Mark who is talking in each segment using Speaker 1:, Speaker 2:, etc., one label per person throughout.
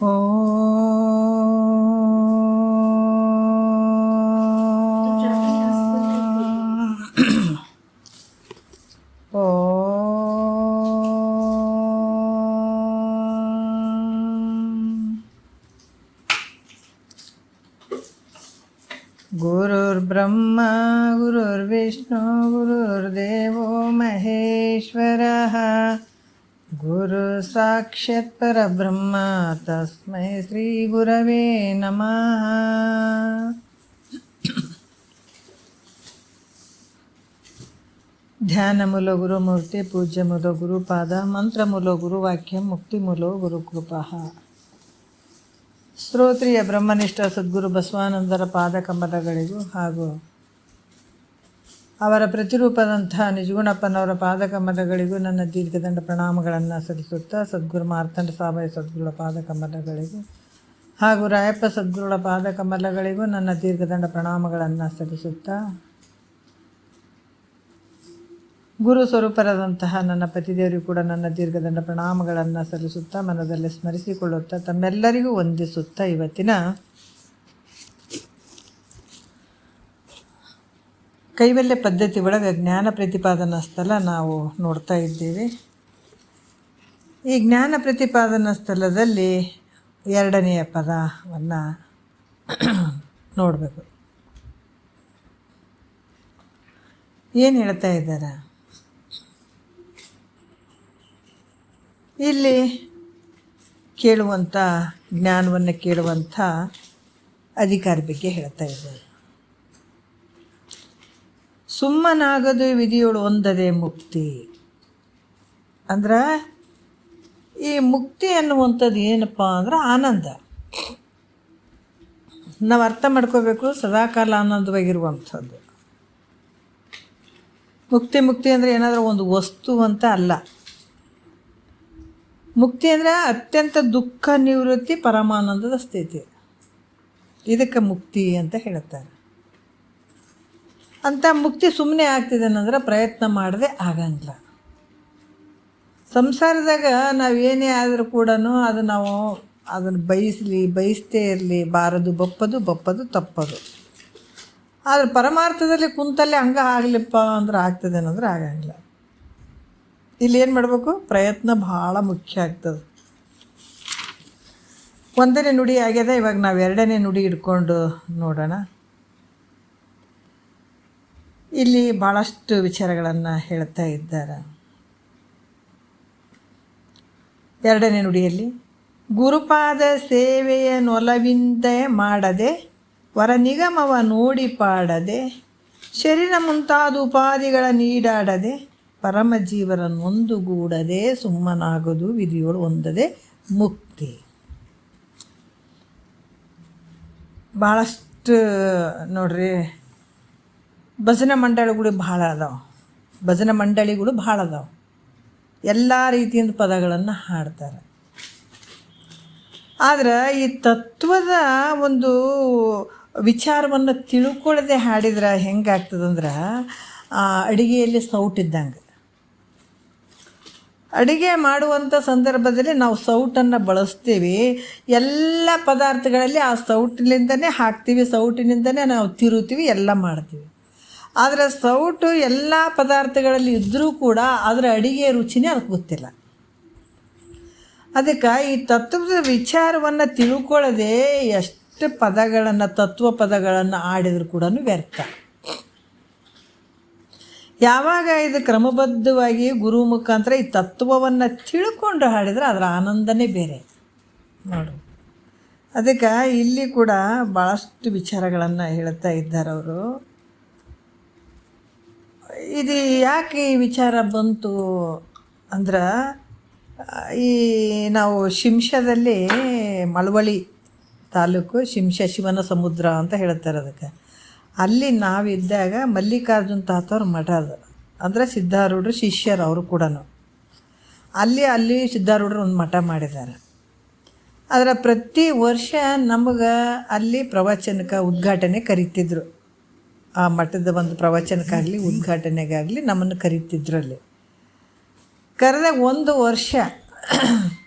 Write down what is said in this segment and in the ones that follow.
Speaker 1: ಗುರುರ್ಬ್ರಹ್ಮ ಗುರುರ್ವಿಷ್ಣು ಗುರುರ್ದೇವೋ ಮಹೇಶ್ವರಃ ಗುರು ಸಾಕ್ಷಾತ್ ಪರಬ್ರಹ್ಮ ತಸ್ಮೈ ಶ್ರೀ ಗುರವೇ ನಮಃ. ಧ್ಯಾನ ಮೂಲ ಗುರುಮೂರ್ತಿ, ಪೂಜ್ಯ ಮೂಲ ಗುರುಪಾದ, ಮಂತ್ರ ಮೂಲ ಗುರುವಾಕ್ಯ, ಮುಕ್ತಿ ಮೂಲ ಗುರುಕೃಪಃ. ಶ್ರೋತ್ರಿಯ ಬ್ರಹ್ಮನಿಷ್ಠ ಸದ್ಗುರು ಬಸವಾನಂದರ ಪಾದಕಮಲಗಳಿಗೂ ಹಾಗೂ ಅವರ ಪ್ರತಿರೂಪದಂತಹ ನಿಜಗುಣಪ್ಪನವರ ಪಾದಕಮಲಗಳಿಗೂ ನನ್ನ ದೀರ್ಘದಂಡ ಪ್ರಣಾಮಗಳನ್ನು ಸಲ್ಲಿಸುತ್ತಾ, ಸದ್ಗುರು ಮಾರ್ತಂಡ ಸಾಬಾಯಿ ಸದ್ಗುರುಳ ಪಾದಕಮಲಗಳಿಗೂ ಹಾಗೂ ರಾಯಪ್ಪ ಸದ್ಗುರುಳ ಪಾದಕಮಲಗಳಿಗೂ ನನ್ನ ದೀರ್ಘದಂಡ ಪ್ರಣಾಮಗಳನ್ನು ಸಲ್ಲಿಸುತ್ತಾ, ಗುರು ಸ್ವರೂಪರಾದಂತಹ ನನ್ನ ಪತಿದೇವರಿಗೂ ಕೂಡ ನನ್ನ ದೀರ್ಘದಂಡ ಪ್ರಣಾಮಗಳನ್ನು ಸಲ್ಲಿಸುತ್ತಾ, ಮನದಲ್ಲಿ ಸ್ಮರಿಸಿಕೊಳ್ಳುತ್ತಾ, ತಮ್ಮೆಲ್ಲರಿಗೂ ವಂದಿಸುತ್ತಾ, ಇವತ್ತಿನ ಕೈವಲ್ಯ ಪದ್ಧತಿ ಒಳಗೆ ಜ್ಞಾನ ಪ್ರತಿಪಾದನಾ ಸ್ಥಳ ನಾವು ನೋಡ್ತಾ ಇದ್ದೇವೆ. ಈ ಜ್ಞಾನ ಪ್ರತಿಪಾದನಾ ಸ್ಥಳದಲ್ಲಿ ಎರಡನೆಯ ಪದವನ್ನು ನೋಡಬೇಕು. ಏನು ಹೇಳ್ತಾ ಇದ್ದಾರೆ ಇಲ್ಲಿ? ಕೇಳುವಂಥ ಜ್ಞಾನವನ್ನು ಕೇಳುವಂಥ ಅಧಿಕಾರ ಬಗ್ಗೆ ಹೇಳ್ತಾ ಇದ್ದಾರೆ. ಸುಮ್ಮನಾಗದು ವಿಧಿಯೋಳು ಒಂದದೇ ಮುಕ್ತಿ ಅಂದ್ರೆ, ಈ ಮುಕ್ತಿ ಅನ್ನುವಂಥದ್ದು ಏನಪ್ಪ ಅಂದ್ರೆ ಆನಂದ. ನಾವು ಅರ್ಥ ಮಾಡ್ಕೋಬೇಕು, ಸದಾಕಾಲ ಆನಂದವಾಗಿರುವಂಥದ್ದು. ಮುಕ್ತಿ ಅಂದರೆ ಏನಾದರೂ ಒಂದು ವಸ್ತು ಅಂತ ಅಲ್ಲ. ಮುಕ್ತಿ ಅಂದರೆ ಅತ್ಯಂತ ದುಃಖ ನಿವೃತ್ತಿ, ಪರಮಾನಂದದ ಸ್ಥಿತಿ. ಇದಕ್ಕೆ ಮುಕ್ತಿ ಅಂತ ಹೇಳ್ತಾರೆ. ಅಂಥ ಮುಕ್ತಿ ಸುಮ್ಮನೆ ಆಗ್ತಿದೆ ಅನ್ನಂದ್ರೆ ಪ್ರಯತ್ನ ಮಾಡದೆ ಆಗಂಗಿಲ್ಲ. ಸಂಸಾರದಾಗ ನಾವು ಏನೇ ಆದರೂ ಕೂಡ ನಾವು ಅದನ್ನು ಬಯಸ್ತೇ ಇರಲಿ, ಬಾರದು ಬಪ್ಪದು ತಪ್ಪದು. ಆದರೆ ಪರಮಾರ್ಥದಲ್ಲಿ ಕುಂತಲ್ಲೇ ಹಂಗೆ ಆಗಲಿಪ್ಪ ಅಂದ್ರೆ ಆಗ್ತದೆ ಅನ್ನೋದ್ರೆ ಆಗಂಗಿಲ್ಲ. ಇಲ್ಲಿ ಏನು ಮಾಡಬೇಕು? ಪ್ರಯತ್ನ ಭಾಳ ಮುಖ್ಯ ಆಗ್ತದೆ. ಒಂದನೇ ನುಡಿ ಆಗ್ಯದ, ಇವಾಗ ನಾವು ಎರಡನೇ ನುಡಿ ಹಿಡ್ಕೊಂಡು ನೋಡೋಣ. ಇಲ್ಲಿ ಭಾಳಷ್ಟು ವಿಚಾರಗಳನ್ನು ಹೇಳ್ತಾ ಇದ್ದಾರೆ. ಎರಡನೇ ನುಡಿಯಲ್ಲಿ ಗುರುಪಾದ ಸೇವೆಯ ನೊಲವಿಂದ ಮಾಡದೆ, ವರ ನಿಗಮವ ನೋಡಿ ಪಾಡದೆ, ಶರೀರ ಮುಂತಾದ ಉಪಾಧಿಗಳ ನೀಡಾಡದೆ, ಪರಮಜೀವರ ನೊಂದುಗೂಡದೆ, ಸುಮ್ಮನಾಗೋದು ವಿಧಿಯೋಳು ಒಂದದೇ ಮುಕ್ತಿ. ಭಾಳಷ್ಟು ನೋಡ್ರಿ, ಭಜನೆ ಮಂಡಳಿಗಳು ಭಾಳ ಅದಾವೆ. ಎಲ್ಲ ರೀತಿಯಿಂದ ಪದಗಳನ್ನು ಹಾಡ್ತಾರೆ. ಆದ್ರೆ ಈ ತತ್ವದ ಒಂದು ವಿಚಾರವನ್ನು ತಿಳ್ಕೊಳ್ಳದೆ ಹಾಡಿದ್ರೆ ಹೆಂಗಾಗ್ತದಂದ್ರೆ, ಅಡುಗೆಯಲ್ಲಿ ಸೌಟಿದ್ದಂಗೆ. ಅಡುಗೆ ಮಾಡುವಂಥ ಸಂದರ್ಭದಲ್ಲಿ ನಾವು ಸೌಟನ್ನು ಬಳಸ್ತೀವಿ. ಎಲ್ಲ ಪದಾರ್ಥಗಳಲ್ಲಿ ಆ ಸೌಟಿನಿಂದನೇ ಹಾಕ್ತೀವಿ, ಸೌಟಿನಿಂದನೇ ನಾವು ತಿರುತ್ತೀವಿ, ಎಲ್ಲ ಮಾಡ್ತೀವಿ. ಆದರೆ ಸೌಟು ಎಲ್ಲ ಪದಾರ್ಥಗಳಲ್ಲಿ ಇದ್ದರೂ ಕೂಡ ಅದರ ಅಡುಗೆ ರುಚಿನೇ ಅದಕ್ಕೆ ಗೊತ್ತಿಲ್ಲ. ಅದಕ್ಕೆ ಈ ತತ್ವದ ವಿಚಾರವನ್ನು ತಿಳ್ಕೊಳ್ಳದೆ ಎಷ್ಟು ತತ್ವ ಪದಗಳನ್ನು ಆಡಿದರೂ ಕೂಡ ವ್ಯರ್ಥ. ಯಾವಾಗ ಇದು ಕ್ರಮಬದ್ಧವಾಗಿ ಗುರು ಮುಖಾಂತರ ಈ ತತ್ವವನ್ನು ತಿಳ್ಕೊಂಡು ಹಾಡಿದರೆ ಅದರ ಆನಂದನೇ ಬೇರೆ ನೋಡು. ಅದಕ್ಕೆ ಇಲ್ಲಿ ಕೂಡ ಭಾಳಷ್ಟು ವಿಚಾರಗಳನ್ನು ಹೇಳ್ತಾ ಇದ್ದಾರೆ ಅವರು. ಇದು ಯಾಕೆ ಈ ವಿಚಾರ ಬಂತು ಅಂದ್ರೆ, ಈ ನಾವು ಶಿಂಷದಲ್ಲಿ, ಮಳವಳ್ಳಿ ತಾಲೂಕು ಶಿಂಷ ಶಿವನ ಸಮುದ್ರ ಅಂತ ಹೇಳ್ತಾರೆ ಅದಕ್ಕೆ. ಅಲ್ಲಿ ನಾವಿದ್ದಾಗ ಮಲ್ಲಿಕಾರ್ಜುನ ತಾತವ್ರ ಮಠ ಅದು, ಅಂದರೆ ಸಿದ್ಧಾರೂಢರು ಶಿಷ್ಯರು ಅವರು ಕೂಡ. ಅಲ್ಲಿ ಸಿದ್ಧಾರೂಢರು ಒಂದು ಮಠ ಮಾಡಿದ್ದಾರೆ. ಅದರ ಪ್ರತಿ ವರ್ಷ ನಮಗೆ ಅಲ್ಲಿ ಪ್ರವಚನಕ್ಕೆ ಉದ್ಘಾಟನೆ ಕರೀತಿದ್ರು. ಆ ಮಠದ ಒಂದು ಪ್ರವಚನಕ್ಕಾಗಲಿ ಉದ್ಘಾಟನೆಗಾಗಲಿ ನಮ್ಮನ್ನು ಕರೀತಿದ್ರು. ಅಲ್ಲಿ ಕರೆದಾಗ ಒಂದು ವರ್ಷ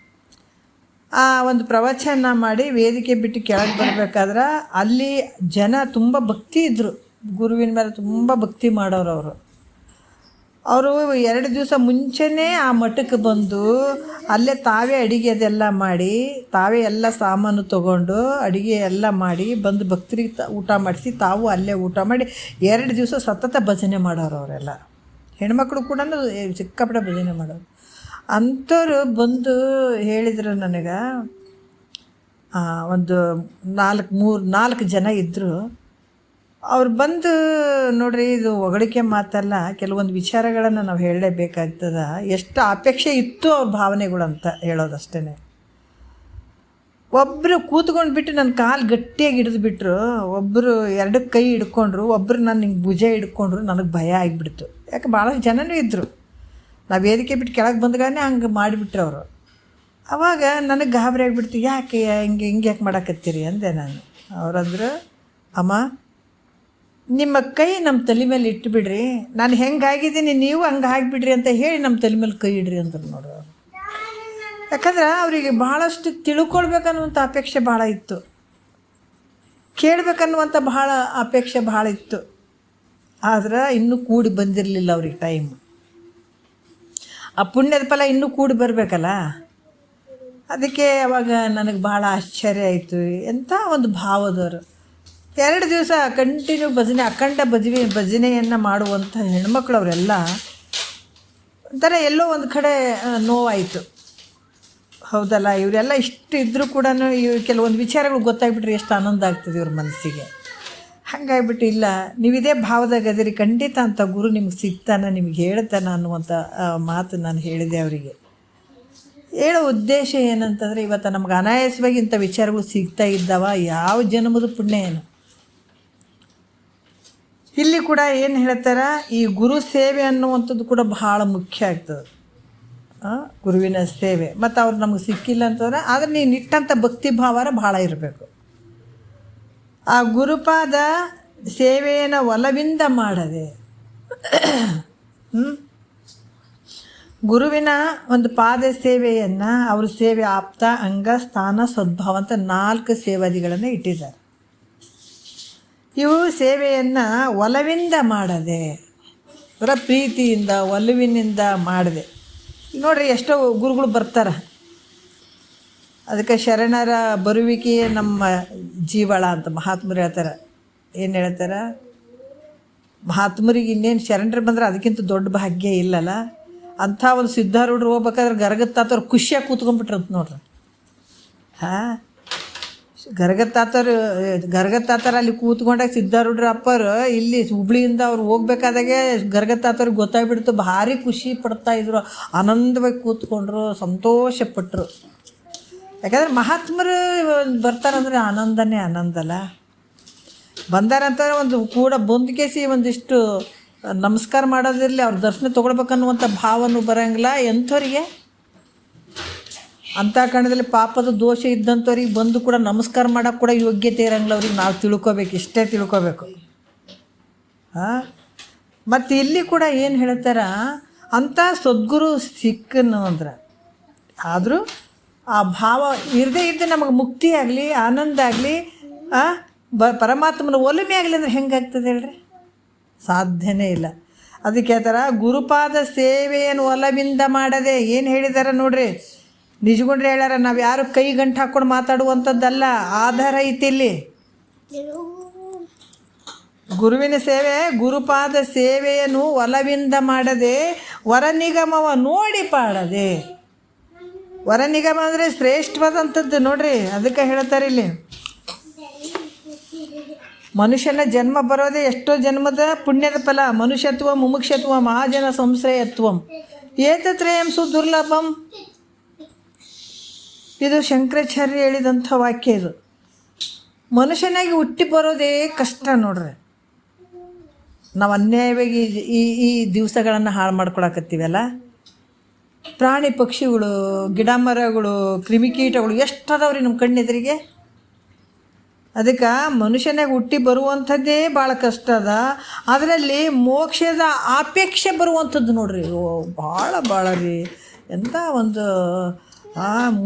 Speaker 1: ಆ ಒಂದು ಪ್ರವಚನ ಮಾಡಿ ವೇದಿಕೆ ಬಿಟ್ಟು ಕೆಳಗೆ ಬರಬೇಕಾದ್ರೆ ಅಲ್ಲಿ ಜನ ತುಂಬ ಭಕ್ತಿ ಇದ್ದರು, ಗುರುವಿನ ಮೇಲೆ ತುಂಬ ಭಕ್ತಿ ಮಾಡೋರು ಅವರು 2 ದಿವಸ ಮುಂಚೆನೇ ಆ ಮಠಕ್ಕೆ ಬಂದು ಅಲ್ಲೇ ತಾವೇ ಅಡುಗೆ ಅದೆಲ್ಲ ಮಾಡಿ, ತಾವೇ ಎಲ್ಲ ಸಾಮಾನು ತೊಗೊಂಡು ಅಡುಗೆ ಎಲ್ಲ ಮಾಡಿ ಬಂದು ಭಕ್ತರಿಗೆ ಊಟ ಮಾಡಿಸಿ ತಾವು ಅಲ್ಲೇ ಊಟ ಮಾಡಿ 2 ದಿವಸ ಸತತ ಭಜನೆ ಮಾಡೋರು ಅವರೆಲ್ಲ. ಹೆಣ್ಮಕ್ಳು ಕೂಡ ಸಿಕ್ಕಾಪಟ್ಟೆ ಭಜನೆ ಮಾಡೋರು. ಅಂಥವ್ರು ಬಂದು ಹೇಳಿದರು ನನಗೆ, ಒಂದು 4 ಜನ ಇದ್ದರು. ಅವ್ರು ಬಂದು ನೋಡ್ರಿ, ಇದು ಹೊಗಳಿಕೆ ಮಾತಲ್ಲ, ಕೆಲವೊಂದು ವಿಚಾರಗಳನ್ನು ನಾವು ಹೇಳಲೇಬೇಕಾಗ್ತದೆ. ಎಷ್ಟು ಅಪೇಕ್ಷೆ ಇತ್ತು ಅವ್ರ ಭಾವನೆಗಳಂತ ಹೇಳೋದಷ್ಟೇ. ಒಬ್ಬರು ಕೂತ್ಕೊಂಡು ಬಿಟ್ಟು ನನ್ನ ಕಾಲು ಗಟ್ಟಿಯಾಗಿ ಹಿಡಿದುಬಿಟ್ರು, ಒಬ್ಬರು 2 ಕೈ ಹಿಡ್ಕೊಂಡ್ರು, ಒಬ್ಬರು ನಾನು ಹಿಂಗೆ ಭುಜ ಹಿಡ್ಕೊಂಡ್ರು. ನನಗೆ ಭಯ ಆಗಿಬಿಡ್ತು. ಯಾಕೆ ಭಾಳ ಜನನೂ ಇದ್ದರು. ನಾವು ವೇದಿಕೆ ಬಿಟ್ಟು ಕೆಳಗೆ ಬಂದಗಾನೆ ಹಂಗೆ ಮಾಡಿಬಿಟ್ರು ಅವರು. ಆವಾಗ ನನಗೆ ಗಾಬರಿ ಆಗಿಬಿಡ್ತು. ಯಾಕೆ ಹಿಂಗೆ ಯಾಕೆ ಮಾಡಾಕತ್ತೀರಿ ಅಂದೆ ನಾನು. ಅವರಂದ್ರು, ಅಮ್ಮ ನಿಮ್ಮ ಕೈ ನಮ್ಮ ತಲೆ ಮೇಲೆ ಇಟ್ಟುಬಿಡ್ರಿ, ನಾನು ಹೆಂಗಾಗಿದ್ದೀನಿ ನೀವು ಹಂಗೆ ಆಗಿಬಿಡ್ರಿ ಅಂತ ಹೇಳಿ ನಮ್ಮ ತಲೆ ಮೇಲೆ ಕೈ ಇಡ್ರಿ ಅಂದರು ನೋಡ್ರಿ ಅವರು. ಯಾಕಂದ್ರೆ ಅವರಿಗೆ ಭಾಳಷ್ಟು ತಿಳ್ಕೊಳ್ಬೇಕನ್ನುವಂಥ ಅಪೇಕ್ಷೆ ಭಾಳ ಇತ್ತು, ಕೇಳಬೇಕನ್ನುವಂಥ ಭಾಳ ಅಪೇಕ್ಷೆ ಭಾಳ ಇತ್ತು. ಆದ್ರೆ ಇನ್ನೂ ಕೂಡಿ ಬಂದಿರಲಿಲ್ಲ ಅವ್ರಿಗೆ ಟೈಮ್. ಆ ಪುಣ್ಯದ ಫಲ ಇನ್ನೂ ಕೂಡಿ ಬರಬೇಕಲ್ಲ. ಅದಕ್ಕೆ ಅವಾಗ ನನಗೆ ಭಾಳ ಆಶ್ಚರ್ಯ ಆಯಿತು. ಎಂಥ ಒಂದು ಭಾವದವರು. 2 ದಿವಸ ಕಂಟಿನ್ಯೂ ಭಜನೆ, ಅಖಂಡ ಭಜನೆಯನ್ನು ಮಾಡುವಂಥ ಹೆಣ್ಮಕ್ಳು ಅವರೆಲ್ಲ. ಒಂಥರ ಎಲ್ಲೋ ಒಂದು ಕಡೆ ನೋವಾಯಿತು. ಹೌದಲ್ಲ, ಇವರೆಲ್ಲ ಇಷ್ಟು ಇದ್ದರೂ ಕೂಡ ಕೆಲವೊಂದು ವಿಚಾರಗಳು ಗೊತ್ತಾಗ್ಬಿಟ್ರೆ ಎಷ್ಟು ಆನಂದ ಆಗ್ತದೆ ಇವ್ರ ಮನಸ್ಸಿಗೆ. ಹಾಗಾಗಿಬಿಟ್ಟು, ಇಲ್ಲ ನೀವು ಇದೇ ಭಾವದಾಗ ಅದರಿ, ಖಂಡಿತ ಅಂತ ಗುರು ನಿಮ್ಗೆ ಸಿಗ್ತಾನೆ, ನಿಮ್ಗೆ ಹೇಳ್ತಾನೆ ಅನ್ನುವಂಥ ಮಾತು ನಾನು ಹೇಳಿದೆ ಅವರಿಗೆ. ಹೇಳೋ ಉದ್ದೇಶ ಏನಂತಂದರೆ, ಇವತ್ತು ನಮ್ಗೆ ಅನಾಯಾಸವಾಗಿ ಇಂಥ ವಿಚಾರಗಳು ಸಿಗ್ತಾ ಇದ್ದಾವ, ಯಾವ ಜನ್ಮದ ಪುಣ್ಯ ಏನು. ಇಲ್ಲಿ ಕೂಡ ಏನು ಹೇಳ್ತಾರೆ, ಈ ಗುರು ಸೇವೆ ಅನ್ನುವಂಥದ್ದು ಕೂಡ ಬಹಳ ಮುಖ್ಯ ಆಗ್ತದೆ. ಗುರುವಿನ ಸೇವೆ ಮತ್ತು ಅವ್ರು ನಮಗೆ ಸಿಕ್ಕಿಲ್ಲ ಅಂತಂದ್ರೆ, ಆದರೆ ನೀನು ಇಟ್ಟಂಥ ಭಕ್ತಿ ಭಾವರ ಭಾಳ ಇರಬೇಕು. ಆ ಗುರುಪಾದ ಸೇವೆಯನ್ನು ಒಲವಿಂದ ಮಾಡದೆ, ಗುರುವಿನ ಒಂದು ಪಾದ ಸೇವೆಯನ್ನು ಅವ್ರ ಸೇವೆ ಆಪ್ತ, ಅಂಗ, ಸ್ಥಾನ, ಸದ್ಭಾವ ಅಂತ 4 ಸೇವಾದಿಗಳನ್ನು ಇಟ್ಟಿದ್ದಾರೆ. ಇವು ಸೇವೆಯನ್ನು ಒಲವಿಂದ ಮಾಡದೆ, ಅವರ ಪ್ರೀತಿಯಿಂದ ಒಲವಿನಿಂದ ಮಾಡದೆ. ನೋಡ್ರಿ, ಎಷ್ಟೋ ಗುರುಗಳು ಬರ್ತಾರೆ, ಅದಕ್ಕೆ ಶರಣರ ಬರುವಿಕೆಯೇ ನಮ್ಮ ಜೀವಳ ಅಂತ ಮಹಾತ್ಮರು ಹೇಳ್ತಾರೆ. ಏನು ಹೇಳ್ತಾರೆ, ಮಹಾತ್ಮರಿಗೆ ಇನ್ನೇನು ಶರಣರು ಬಂದ್ರೆ ಅದಕ್ಕಿಂತ ದೊಡ್ಡ ಭಾಗ್ಯ ಇಲ್ಲಲ್ಲ. ಅಂಥ ಒಂದು ಸಿದ್ಧಾರೂಢರು ಹೋಗ್ಬೇಕಾದ್ರೆ ಗರಗತ್ತಾತವ್ರು ಖುಷಿಯಾಗಿ ಕೂತ್ಕೊಂಡ್ಬಿಟ್ರಂತ ನೋಡ್ರಿ. ಗರಗತ್ತಾತರು ಅಲ್ಲಿ ಕೂತ್ಕೊಂಡಾಗ ಸಿದ್ಧಾರೂಢರ ಅಪ್ಪರು ಇಲ್ಲಿ ಹುಬ್ಳಿಯಿಂದ ಅವ್ರು ಹೋಗ್ಬೇಕಾದಾಗೆ ಗರಗತ್ತಾತವ್ರಿಗೆ ಗೊತ್ತಾಗ್ಬಿಡ್ತು. ಭಾರಿ ಖುಷಿ ಪಡ್ತಾಯಿದ್ರು, ಆನಂದವಾಗಿ ಕೂತ್ಕೊಂಡ್ರು, ಸಂತೋಷಪಟ್ಟರು. ಯಾಕಂದರೆ ಮಹಾತ್ಮರು ಬರ್ತಾರಂದ್ರೆ ಆನಂದನೇ ಆನಂದಲ್ಲ. ಬಂದಾರಂತಾರೆ ಒಂದು ಕೂಡ ಬಂದ್ಕೇಸಿ ಒಂದಿಷ್ಟು ನಮಸ್ಕಾರ ಮಾಡೋದಿರಲಿ, ಅವ್ರ ದರ್ಶನ ತೊಗೊಳ್ಬೇಕನ್ನುವಂಥ ಭಾವನೂ ಬರೋಂಗಿಲ್ಲ ಎಂಥವ್ರಿಗೆ. ಅಂಥ ಕಾರಣದಲ್ಲಿ ಪಾಪದ ದೋಷ ಇದ್ದಂಥವ್ರಿಗೆ ಬಂದು ಕೂಡ ನಮಸ್ಕಾರ ಮಾಡೋಕ್ಕೆ ಕೂಡ ಯೋಗ್ಯತೆ ಇರೋಂಗಿಲ್ಲ ಅವ್ರಿಗೆ. ನಾವು ತಿಳ್ಕೊಬೇಕು, ಇಷ್ಟೇ ತಿಳ್ಕೊಬೇಕು. ಮತ್ತು ಇಲ್ಲಿ ಕೂಡ ಏನು ಹೇಳ್ತಾರ, ಅಂಥ ಸದ್ಗುರು ಸಿಕ್ಕನು ಅಂದ್ರೆ ಆದರೂ ಆ ಭಾವ ಇರದೇ ಇದ್ದು ನಮಗೆ ಮುಕ್ತಿ ಆಗಲಿ, ಆನಂದ ಆಗಲಿ, ಪರಮಾತ್ಮನ ಒಲುಮೆ ಆಗಲಿ ಅಂದ್ರೆ ಹೆಂಗಾಗ್ತದೆ ಹೇಳ್ರಿ? ಸಾಧ್ಯನೇ ಇಲ್ಲ. ಅದಕ್ಕೆ ಹೇಳ್ತಾರ, ಗುರುಪಾದ ಸೇವೆಯನ್ನು ಒಲವಿಂದ ಮಾಡದೆ. ಏನು ಹೇಳಿದಾರ ನೋಡ್ರಿ, ನಿಜಗೊಂಡ್ರೆ ಹೇಳ್ಯಾರ, ನಾವು ಯಾರು ಕೈ ಗಂಟು ಹಾಕ್ಕೊಂಡು ಮಾತಾಡುವಂಥದ್ದಲ್ಲ, ಆಧಾರ ಐತಿ ಇಲ್ಲಿ. ಗುರುವಿನ ಸೇವೆ, ಗುರುಪಾದ ಸೇವೆಯನ್ನು ಒಲವಿಂದ ಮಾಡದೆ, ವರನಿಗಮವ ನೋಡಿ ಪಾಡದೆ. ವರನಿಗಮ ಅಂದರೆ ಶ್ರೇಷ್ಠವಾದಂಥದ್ದು ನೋಡ್ರಿ. ಅದಕ್ಕೆ ಹೇಳ್ತಾರೆ ಇಲ್ಲಿ, ಮನುಷ್ಯನ ಜನ್ಮ ಬರೋದೇ ಎಷ್ಟೋ ಜನ್ಮದ ಪುಣ್ಯದ ಫಲ. ಮನುಷ್ಯತ್ವ, ಮುಮುಕ್ಷತ್ವ, ಮಹಾಜನ ಸಂಶ್ರಯತ್ವಂ ಏತತ್ರಯಂ ಸುದುರ್ಲಭಂ. ಇದು ಶಂಕರಾಚಾರ್ಯ ಹೇಳಿದಂಥ ವಾಕ್ಯ. ಇದು ಮನುಷ್ಯನಾಗಿ ಹುಟ್ಟಿ ಬರೋದೇ ಕಷ್ಟ ನೋಡ್ರಿ. ನಾವು ಅನ್ಯಾಯವಾಗಿ ಈ ದಿವಸಗಳನ್ನು ಹಾಳು ಮಾಡ್ಕೊಳಕತ್ತೀವಲ್ಲ. ಪ್ರಾಣಿ ಪಕ್ಷಿಗಳು, ಗಿಡ ಮರಗಳು, ಕ್ರಿಮಿಕೀಟಗಳು ಎಷ್ಟದಾವ್ರಿ ನಮ್ಮ ಕಣ್ಣೆದುರಿಗೆ. ಅದಕ್ಕೆ ಮನುಷ್ಯನಾಗ ಹುಟ್ಟಿ ಬರುವಂಥದ್ದೇ ಭಾಳ ಕಷ್ಟ ಅದ. ಅದರಲ್ಲಿ ಮೋಕ್ಷದ ಅಪೇಕ್ಷೆ ಬರುವಂಥದ್ದು ನೋಡ್ರಿ, ಭಾಳ ಭಾಳ ರೀ. ಎಂಥ ಒಂದು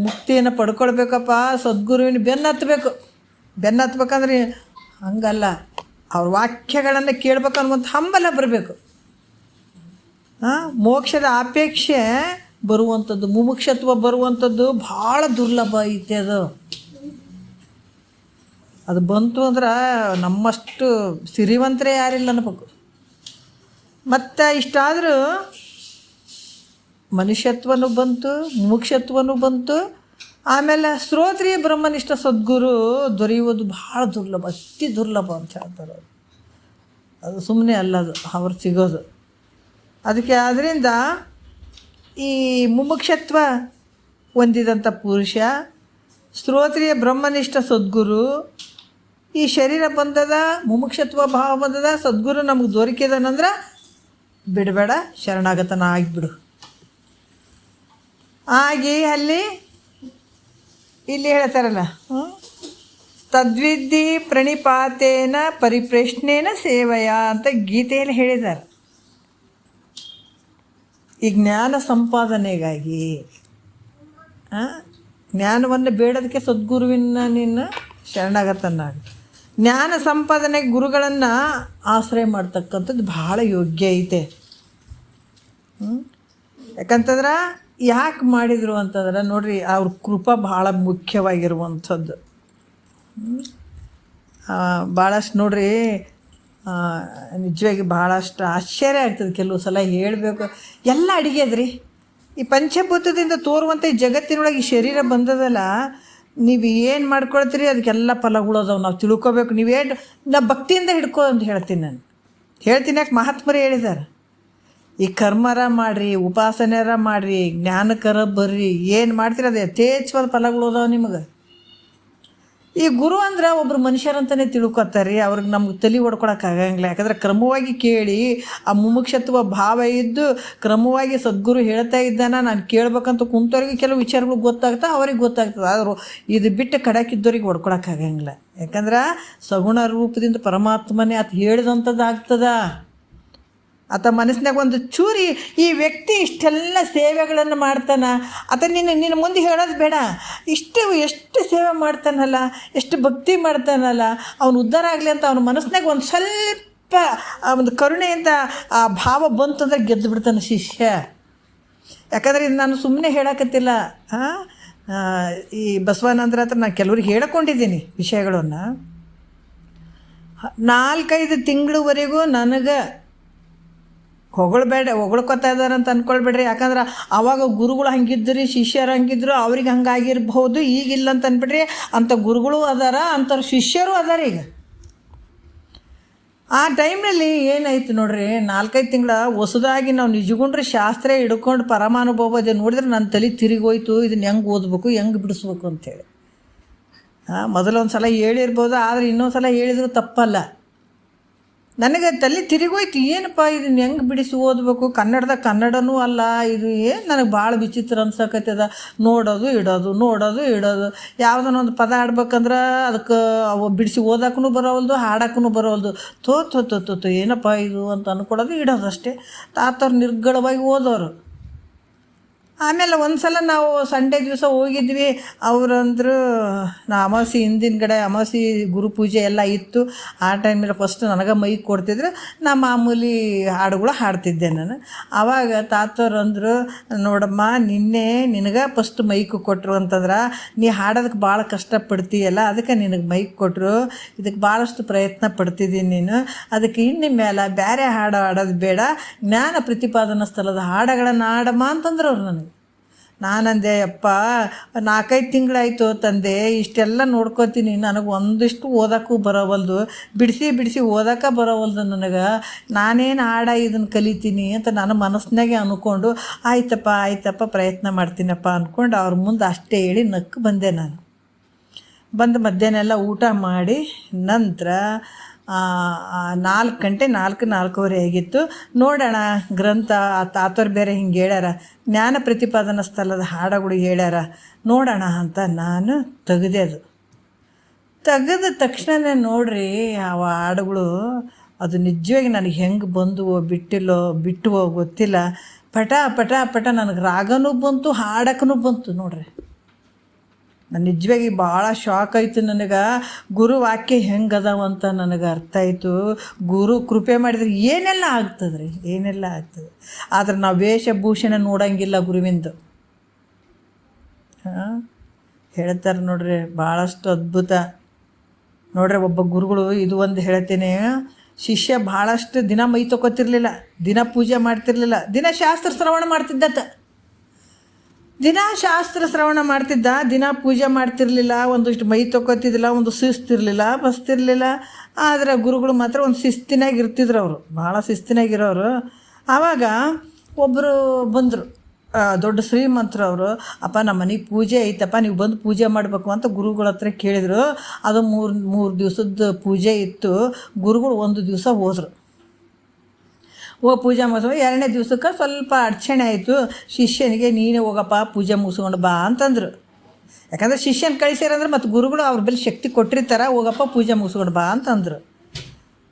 Speaker 1: ಮುಕ್ತಿಯನ್ನು ಪಡ್ಕೊಳ್ಬೇಕಪ್ಪ, ಸದ್ಗುರುವಿನ ಬೆನ್ನು ಹತ್ಬೇಕಂದ್ರೆ ಹಂಗಲ್ಲ, ಅವ್ರ ವಾಕ್ಯಗಳನ್ನು ಕೇಳ್ಬೇಕನ್ನುವಂಥ ಹಂಬಲ ಬರಬೇಕು. ಮೋಕ್ಷದ ಅಪೇಕ್ಷೆ ಬರುವಂಥದ್ದು, ಮುಮುಕ್ಷತ್ವ ಬರುವಂಥದ್ದು ಭಾಳ ದುರ್ಲಭ ಐತೆ. ಅದು ಬಂತು ಅಂದ್ರೆ ನಮ್ಮಷ್ಟು ಸಿರಿವಂತರೇ ಯಾರಿಲ್ಲ ಅನ್ಬೇಕು. ಮತ್ತು ಇಷ್ಟಾದರೂ ಮನುಷ್ಯತ್ವನೂ ಬಂತು, ಮುಮುಕ್ಷತ್ವನೂ ಬಂತು. ಆಮೇಲೆ ಶ್ರೋತ್ರಿಯ ಬ್ರಹ್ಮನಿಷ್ಠ ಸದ್ಗುರು ದೊರೆಯುವುದು ಭಾಳ ದುರ್ಲಭ, ಅತಿ ದುರ್ಲಭ ಅಂತ ಹೇಳ್ತಾರೆ. ಅದು ಸುಮ್ಮನೆ ಅಲ್ಲ, ಅದು ಅವ್ರು ಸಿಗೋದು. ಅದಕ್ಕೆ ಆದ್ದರಿಂದ ಈ ಮುಮುಕ್ಷತ್ವ ಹೊಂದಿದಂಥ ಪುರುಷ, ಶ್ರೋತ್ರಿಯ ಬ್ರಹ್ಮನಿಷ್ಠ ಸದ್ಗುರು, ಈ ಶರೀರ ಬಂಧದ ಮುಮುಕ್ಷತ್ವ ಭಾವ ಬಂಧದ ಸದ್ಗುರು ನಮಗೆ ದೊರಕಿದನಂದ್ರೆ ಬಿಡಬೇಡ, ಶರಣಾಗತನ ಆಗಿಬಿಡು. ಆಗಿ ಇಲ್ಲಿ ಹೇಳ್ತಾರಲ್ಲ, ತದ್ವಿದ್ಧಿ ಪ್ರಣಿಪಾತೇನ ಪರಿಪ್ರಶ್ನೇನ ಸೇವಯ ಅಂತ ಗೀತೆಯಲ್ಲಿ ಹೇಳಿದ್ದಾರೆ. ಈ ಜ್ಞಾನ ಸಂಪಾದನೆಗಾಗಿ ಜ್ಞಾನವನ್ನು ಬೇಡೋದಕ್ಕೆ ಸದ್ಗುರುವಿನ ನಿನ್ನ ಶರಣಾಗತನಾಗಿ ಜ್ಞಾನ ಸಂಪಾದನೆಗೆ ಗುರುಗಳನ್ನು ಆಶ್ರಯ ಮಾಡ್ತಕ್ಕಂಥದ್ದು ಭಾಳ ಯೋಗ್ಯ ಐತೆ. ಯಾಕಂತಂದ್ರೆ ಯಾಕೆ ಮಾಡಿದರು ಅಂತಂದ್ರೆ ನೋಡಿರಿ, ಅವ್ರ ಕೃಪಾ ಭಾಳ ಮುಖ್ಯವಾಗಿರುವಂಥದ್ದು. ಭಾಳಷ್ಟು ನೋಡ್ರಿ, ನಿಜವಾಗಿ ಭಾಳಷ್ಟು ಆಶ್ಚರ್ಯ ಆಗ್ತದೆ. ಕೆಲವು ಸಲ ಹೇಳಬೇಕು, ಎಲ್ಲ ಅಡುಗೆ ಅದ್ರಿ. ಈ ಪಂಚಭೂತದಿಂದ ತೋರುವಂಥ ಈ ಜಗತ್ತಿನೊಳಗೆ ಈ ಶರೀರ ಬಂದದಲ್ಲ, ನೀವು ಏನು ಮಾಡ್ಕೊಳ್ತೀರಿ ಅದಕ್ಕೆಲ್ಲ ಫಲಗಳದಾವೆ. ನಾವು ತಿಳ್ಕೊಬೇಕು. ನಾ ಭಕ್ತಿಯಿಂದ ಹಿಡ್ಕೊ ಅಂತ ಹೇಳ್ತೀನಿ. ಯಾಕೆ ಮಹಾತ್ಮರು ಹೇಳಿದ್ದಾರೆ, ಈ ಕರ್ಮರ ಮಾಡಿರಿ, ಉಪಾಸನೆಯರ ಮಾಡಿರಿ, ಜ್ಞಾನಕರ ಬರ್ರಿ, ಏನು ಮಾಡ್ತೀರಿ ಅದು ಯಥೇಚ್ಛವಾದ ಫಲಗಳು ಅದಾವೆ ನಿಮಗೆ. ಈ ಗುರು ಅಂದ್ರೆ ಒಬ್ಬರು ಮನುಷ್ಯರಂತಲೇ ತಿಳ್ಕೊತಾರೆ. ಅವ್ರಿಗೆ ನಮ್ಗೆ ತಲೆ ಹೊಡ್ಕೊಳಕ್ಕಾಗಂಗಿಲ್ಲ. ಯಾಕಂದ್ರೆ ಕ್ರಮವಾಗಿ ಕೇಳಿ ಆ ಮುಮುಕ್ಷತ್ವ ಭಾವ ಇದ್ದು ಕ್ರಮವಾಗಿ ಸದ್ಗುರು ಹೇಳ್ತಾ ಇದ್ದಾನ, ನಾನು ಕೇಳ್ಬೇಕಂತ ಕುಂತವ್ರಿಗೆ ಕೆಲವು ವಿಚಾರಗಳು ಗೊತ್ತಾಗ್ತವೆ, ಅವ್ರಿಗೆ ಗೊತ್ತಾಗ್ತದೆ. ಆದರೂ ಇದು ಬಿಟ್ಟು ಕಡಕಿದ್ದವ್ರಿಗೆ ಹೊಡ್ಕೊಳಕ್ಕಾಗಂಗಿಲ್ಲ. ಯಾಕಂದ್ರೆ ಸಗುಣ ರೂಪದಿಂದ ಪರಮಾತ್ಮನೇ ಆತ ಹೇಳಿದಂಥದ್ದು ಆಗ್ತದ. ಆತ ಮನಸ್ಸಿನಾಗ ಒಂದು ಚೂರಿ ಈ ವ್ಯಕ್ತಿ ಇಷ್ಟೆಲ್ಲ ಸೇವೆಗಳನ್ನು ಮಾಡ್ತಾನೆ, ಆತ ನಿನ್ನ ಮುಂದೆ ಹೇಳೋದು ಬೇಡ, ಎಷ್ಟು ಸೇವೆ ಮಾಡ್ತಾನಲ್ಲ, ಎಷ್ಟು ಭಕ್ತಿ ಮಾಡ್ತಾನಲ್ಲ, ಅವನು ಉದ್ಧಾರ ಆಗಲಿ ಅಂತ ಅವನ ಮನಸ್ಸಿನಾಗ ಒಂದು ಸ್ವಲ್ಪ ಒಂದು ಕರುಣೆಯಿಂದ ಆ ಭಾವ ಬಂತಂದ್ರೆ ಗೆದ್ದು ಬಿಡ್ತಾನೆ ಶಿಷ್ಯ. ಯಾಕಂದರೆ ಇದು ನಾನು ಸುಮ್ಮನೆ ಹೇಳಕತ್ತಿಲ್ಲ. ಈ ಬಸವಾನಂದ್ರ ಹತ್ರ ನಾನು ಕೆಲವ್ರಿಗೆ ಹೇಳ್ಕೊಂಡಿದ್ದೀನಿ ವಿಷಯಗಳನ್ನು. 4-5 ತಿಂಗಳವರೆಗೂ ನನಗೆ ಹೊಗಳ್ಕೊತಾ ಇದ್ದಾರೆ ಅಂತ ಅಂದ್ಕೊಳ್ಬೇಡ್ರಿ. ಯಾಕಂದ್ರೆ ಆವಾಗ ಗುರುಗಳು ಹಂಗಿದ್ರಿ, ಶಿಷ್ಯರು ಹಂಗಿದ್ರು, ಅವ್ರಿಗೆ ಹಂಗಾಗಿರ್ಬೋದು. ಈಗಿಲ್ಲ ಅಂತ ಅಂದ್ಬಿಡ್ರಿ. ಅಂಥ ಗುರುಗಳು ಅದಾರ, ಅಂಥವ್ರ ಶಿಷ್ಯರು ಅದಾರ. ಈಗ ಆ ಟೈಮ್ನಲ್ಲಿ ಏನಾಯ್ತು ನೋಡ್ರಿ, 4-5 ತಿಂಗಳ ಹೊಸದಾಗಿ ನಾವು ನಿಜಗುಂಡ್ರೆ ಶಾಸ್ತ್ರ ಹಿಡ್ಕೊಂಡು ಪರಮಾನುಭವದೆ ನೋಡಿದ್ರೆ ನನ್ನ ತಲೆ ತಿರುಗೋಯ್ತು. ಇದನ್ನು ಹೆಂಗೆ ಓದಬೇಕು, ಹೆಂಗೆ ಬಿಡಿಸ್ಬೇಕು ಅಂಥೇಳಿ. ಮೊದಲೊಂದು ಸಲ ಹೇಳಿರ್ಬೋದು, ಆದರೆ ಇನ್ನೊಂದು ಸಲ ಹೇಳಿದ್ರು ತಪ್ಪಲ್ಲ. ನನಗೆ ತಲೆ ತಿರುಗೋಯ್ತು, ಏನಪ್ಪ ಇದನ್ನು ಹೆಂಗೆ ಬಿಡಿಸಿ ಓದಬೇಕು, ಕನ್ನಡನೂ ಅಲ್ಲ ಇದು. ಏನು ನನಗೆ ಭಾಳ ವಿಚಿತ್ರ ಅನ್ಸಕತ್ತದ. ನೋಡೋದು ಇಡೋದು ಯಾವುದನ್ನ ಒಂದು ಪದ ಆಡ್ಬೇಕಂದ್ರೆ ಅದಕ್ಕೆ ಅವು ಬಿಡಿಸಿ ಓದಕ್ಕೂ ಬರೋವಲ್ದು, ಹಾಡಕ್ಕೂ ಬರೋವಲ್ದು. ತೋ ಏನಪ್ಪ ಇದು ಅಂತ ಅಂದ್ಕೊಡೋದು, ಇಡೋದು ಅಷ್ಟೇ. ತಾತವ್ರು ನಿರ್ಗಳವಾಗಿ ಓದೋರು. ಆಮೇಲೆ ಒಂದು ಸಲ ನಾವು ಸಂಡೇ ದಿವಸ ಹೋಗಿದ್ವಿ. ಅವರಂದ್ರು ಅಮಾವಾಸ್ಯೆ ಹಿಂದಿನ ಕಡೆ ಅಮಾವಾಸ್ಯೆ ಗುರುಪೂಜೆ ಎಲ್ಲ ಇತ್ತು. ಆ ಟೈಮಲ್ಲಿ ಫಸ್ಟ್ ನನಗೆ ಮೈಕ್ ಕೊಡ್ತಿದ್ರು. ನಾ ಮಾಮೂಲಿ ಹಾಡುಗಳು ಹಾಡ್ತಿದ್ದೆ ನಾನು. ಆವಾಗ ತಾತವ್ರು ಅಂದರು, ನೋಡಮ್ಮ ನಿನ್ನೆ ನಿನಗೆ ಫಸ್ಟ್ ಮೈಕ್ ಕೊಟ್ಟರು ಅಂತಂದ್ರೆ ನೀ ಹಾಡೋದಕ್ಕೆ ಭಾಳ ಕಷ್ಟಪಡ್ತೀಯಲ್ಲ, ಅದಕ್ಕೆ ನಿನಗೆ ಮೈಕ್ ಕೊಟ್ಟರು. ಇದಕ್ಕೆ ಭಾಳಷ್ಟು ಪ್ರಯತ್ನ ಪಡ್ತಿದ್ದೀನಿ ನೀನು. ಅದಕ್ಕೆ ಇನ್ನು ಮೇಲೆ ಬೇರೆ ಹಾಡು ಹಾಡೋದು ಬೇಡ, ಜ್ಞಾನ ಪ್ರತಿಪಾದನಾ ಸ್ಥಳದ ಹಾಡುಗಳನ್ನು ಹಾಡಮ್ಮ ಅಂತಂದ್ರೆ ಅವ್ರು ನನಗೆ. ನಾನಂದೆ, ಅಪ್ಪ 4-5 ತಿಂಗಳಾಯಿತು ತಂದೆ, ಇಷ್ಟೆಲ್ಲ ನೋಡ್ಕೋತೀನಿ, ನನಗೆ ಒಂದಿಷ್ಟು ಓದೋಕ್ಕೂ ಬರೋವಲ್ದು, ಬಿಡಿಸಿ ಓದೋಕ್ಕೆ ಬರೋವಲ್ದು ನನಗೆ. ನಾನೇನು ಹಾಡ ಇದನ್ನು ಕಲಿತೀನಿ ಅಂತ ನನ್ನ ಮನಸ್ಸಿನಾಗೆ ಅಂದ್ಕೊಂಡು ಆಯ್ತಪ್ಪ ಪ್ರಯತ್ನ ಮಾಡ್ತೀನಪ್ಪ ಅಂದ್ಕೊಂಡು ಅವ್ರ ಮುಂದೆ ಅಷ್ಟೇ ಹೇಳಿ ನಕ್ಕು ಬಂದೆ. ನಾನು ಬಂದು ಮಧ್ಯಾಹ್ನ ಎಲ್ಲ ಊಟ ಮಾಡಿ ನಂತರ 4 ಗಂಟೆ 4:30 ಆಗಿತ್ತು. ನೋಡೋಣ ಗ್ರಂಥ ತಾತವ್ರು ಬೇರೆ ಹಿಂಗೆ ಹೇಳ್ಯಾರ, ಜ್ಞಾನ ಪ್ರತಿಪಾದನಾ ಸ್ಥಳದ ಹಾಡುಗಳು ಹೇಳ್ಯಾರ, ನೋಡೋಣ ಅಂತ ನಾನು ತೆಗೆದ ತಕ್ಷಣವೇ ನೋಡ್ರಿ ಆ ಹಾಡುಗಳು ಅದು ನಿಜವಾಗಿ ನನಗೆ ಹೆಂಗೆ ಬಂದುವೋ ಬಿಟ್ಟುವೋ ಗೊತ್ತಿಲ್ಲ. ಪಟ ಪಟ ಪಟ ನನಗೆ ರಾಗನೂ ಬಂತು, ಹಾಡಕ್ಕೂ ಬಂತು ನೋಡ್ರಿ. ನಾನು ನಿಜವಾಗಿ ಭಾಳ ಶಾಕ್ ಆಯಿತು. ನನಗೆ ಗುರು ವಾಕ್ಯ ಹೆಂಗೆ ಅದಾವಂತ ನನಗೆ ಅರ್ಥ ಆಯಿತು. ಗುರು ಕೃಪೆ ಮಾಡಿದ್ರೆ ಏನೆಲ್ಲ ಆಗ್ತದೆ ರೀ, ಏನೆಲ್ಲ ಆಗ್ತದೆ. ಆದ್ರೆ ನಾವು ವೇಷಭೂಷಣ ನೋಡೋಂಗಿಲ್ಲ ಗುರುವಿಂದು. ಹಾಂ, ಹೇಳ್ತಾರೆ ನೋಡ್ರಿ, ಭಾಳಷ್ಟು ಅದ್ಭುತ ನೋಡ್ರಿ. ಒಬ್ಬ ಗುರುಗಳು ಇದು ಒಂದು ಹೇಳ್ತೇನೆ, ಶಿಷ್ಯ ಭಾಳಷ್ಟು ದಿನ ಮೈ ತೊಗೋತಿರ್ಲಿಲ್ಲ, ದಿನ ಪೂಜೆ ಮಾಡ್ತಿರ್ಲಿಲ್ಲ, ದಿನ ಶಾಸ್ತ್ರ ಶ್ರವಣ ಮಾಡ್ತಿದ್ದತ್ತ. ದಿನ ಶಾಸ್ತ್ರ ಶ್ರವಣ ಮಾಡ್ತಿದ್ದ, ದಿನ ಪೂಜೆ ಮಾಡ್ತಿರ್ಲಿಲ್ಲ, ಒಂದಿಷ್ಟು ಮೈ ತೊಗೋತಿದ್ದಿಲ್ಲ, ಒಂದು ಶಿಸ್ತಿರಲಿಲ್ಲ, ಬಸ್ತಿರಲಿಲ್ಲ. ಆದರೆ ಗುರುಗಳು ಮಾತ್ರ ಒಂದು ಶಿಸ್ತಿನಾಗಿ ಇರ್ತಿದ್ರು. ಅವರು ಭಾಳ ಶಿಸ್ತಿನಾಗಿರೋರು. ಆವಾಗ ಒಬ್ಬರು ಬಂದರು, ದೊಡ್ಡ ಶ್ರೀಮಂತರು ಅವರು. ಅಪ್ಪ ನಮ್ಮ ಮನೆಗೆ ಪೂಜೆ ಐತಪ್ಪ, ನೀವು ಬಂದು ಪೂಜೆ ಮಾಡಬೇಕು ಅಂತ ಗುರುಗಳ ಹತ್ರ ಕೇಳಿದರು. ಅದು ಮೂರು ದಿವಸದ ಪೂಜೆ ಇತ್ತು. ಗುರುಗಳು ಒಂದು ದಿವಸ ಹೋದರು. ಪೂಜೆ ಮುಗಿಸ್ಕೊಂಡು 2ನೇ ದಿವಸಕ್ಕೆ ಸ್ವಲ್ಪ ಅಡಚಣೆ ಆಯಿತು. ಶಿಷ್ಯನಿಗೆ ನೀನೇ ಹೋಗಪ್ಪ ಪೂಜೆ ಮುಗಿಸ್ಕೊಂಡು ಬಾ ಅಂತಂದರು. ಯಾಕಂದರೆ ಶಿಷ್ಯನ ಕಳಿಸ್ಯಾರಂದ್ರೆ ಮತ್ತು ಗುರುಗಳು ಅವ್ರ ಮೇಲೆ ಶಕ್ತಿ ಕೊಟ್ಟಿರ್ತಾರೆ, ಹೋಗಪ್ಪ ಪೂಜೆ ಮುಗಿಸ್ಕೊಂಡು ಬಾ ಅಂತಂದರು.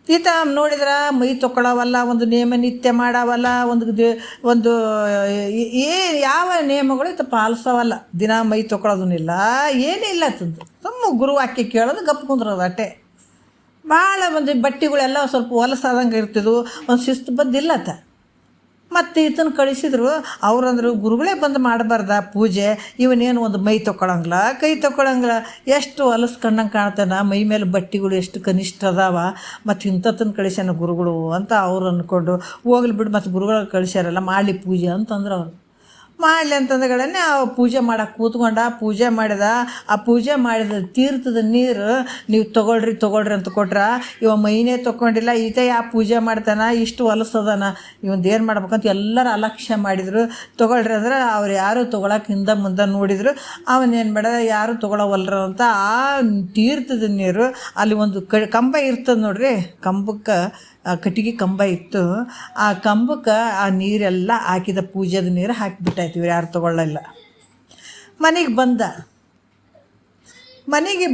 Speaker 1: ಈತ ನೋಡಿದ್ರೆ ಮೈ ತೊಗೊಳವಲ್ಲ, ಒಂದು ನೇಮ ನಿತ್ಯ ಮಾಡವಲ್ಲ, ಒಂದು ಯಾವ ನಿಯಮಗಳು ಈತ ಪಾಲಿಸವಲ್ಲ, ದಿನ ಮೈ ತೊಗೊಳೋದನ್ನಿಲ್ಲ, ಏನಿಲ್ಲ ತಂದು ತುಂಬ ಗುರುವಾಕ್ಯ ಕೇಳೋದು, ಗಪ್ ಕುಂದ್ರೋದು ಅಷ್ಟೇ. ಭಾಳ ಒಂದು ಬಟ್ಟೆಗಳೆಲ್ಲ ಸ್ವಲ್ಪ ಹೊಲಸಾದಂಗೆ ಇರ್ತಿದ್ವು, ಒಂದು ಶಿಸ್ತು ಬಂದಿಲ್ಲತ್ತ. ಮತ್ತು ಈತನ ಕಳಿಸಿದ್ರು. ಅವ್ರಂದ್ರು ಗುರುಗಳೇ ಬಂದು ಮಾಡಬಾರ್ದ ಪೂಜೆ, ಇವನೇನು ಒಂದು ಮೈ ತೊಗೊಳಂಗಿಲ್ಲ, ಕೈ ತೊಗೊಳಂಗಿಲ್ಲ, ಎಷ್ಟು ಹೊಲಸ್ಕೊಂಡಂಗೆ ಕಾಣ್ತಾನೆ, ಮೈ ಮೇಲೆ ಬಟ್ಟೆಗಳು ಎಷ್ಟು ಕನಿಷ್ಠ ಅದಾವ, ಮತ್ತು ಇಂಥತ್ತನ್ನು ಕಳಿಸ್ಯಾನ ಗುರುಗಳು ಅಂತ ಅವ್ರು ಅಂದ್ಕೊಂಡು ಹೋಗ್ಲಿ ಬಿಡು, ಮತ್ತು ಗುರುಗಳು ಕಳಿಸ್ಯಾರಲ್ಲ ಮಾಡಲಿ ಪೂಜೆ ಅಂತಂದ್ರೆ ಅವರು. ಮಾಡಲಿ ಅಂತಂದಗಳನ್ನೇ ಆ ಪೂಜೆ ಮಾಡೋಕೆ ಕೂತ್ಕೊಂಡ, ಪೂಜೆ ಮಾಡಿದ. ಆ ಪೂಜೆ ಮಾಡಿದ ತೀರ್ಥದ ನೀರು ನೀವು ತೊಗೊಳ್ರಿ ಅಂತ ಕೊಟ್ರ. ಇವ ಮೈನೇ ತೊಗೊಂಡಿಲ್ಲ, ಈತ ಯಾವ ಪೂಜೆ ಮಾಡ್ತಾನೆ, ಇಷ್ಟು ಹೊಲಸದಾನ, ಇವಂದು ಏನು ಮಾಡ್ಬೇಕಂತ ಎಲ್ಲರೂ ಅಲಕ್ಷ್ಯ ಮಾಡಿದರು. ತೊಗೊಳ್ರಿ ಅಂದ್ರೆ ಅವ್ರು ಯಾರು ತೊಗೊಳಕ್ಕೆ ಹಿಂದೆ ಮುಂದೆ ನೋಡಿದರು. ಅವನೇನು ಮಾಡ, ಯಾರು ತೊಗೊಳವಲ್ರು ಅಂತ ಆ ತೀರ್ಥದ ನೀರು ಅಲ್ಲಿ ಒಂದು ಕಂಬ ಇರ್ತದೆ ನೋಡ್ರಿ, ಕಂಬಕ್ಕೆ ಕಟ್ಟಿಗೆ ಕಂಬ ಇತ್ತು. ಆ ಕಂಬಕ್ಕೆ ಆ ನೀರೆಲ್ಲ ಹಾಕಿದ, ಪೂಜೆದ ನೀರು ಹಾಕಿಬಿಟ್ಟಾಯ್ತು, ಯಾರು ತೊಗೊಳ್ಳಲ್ಲ. ಮನೆಗೆ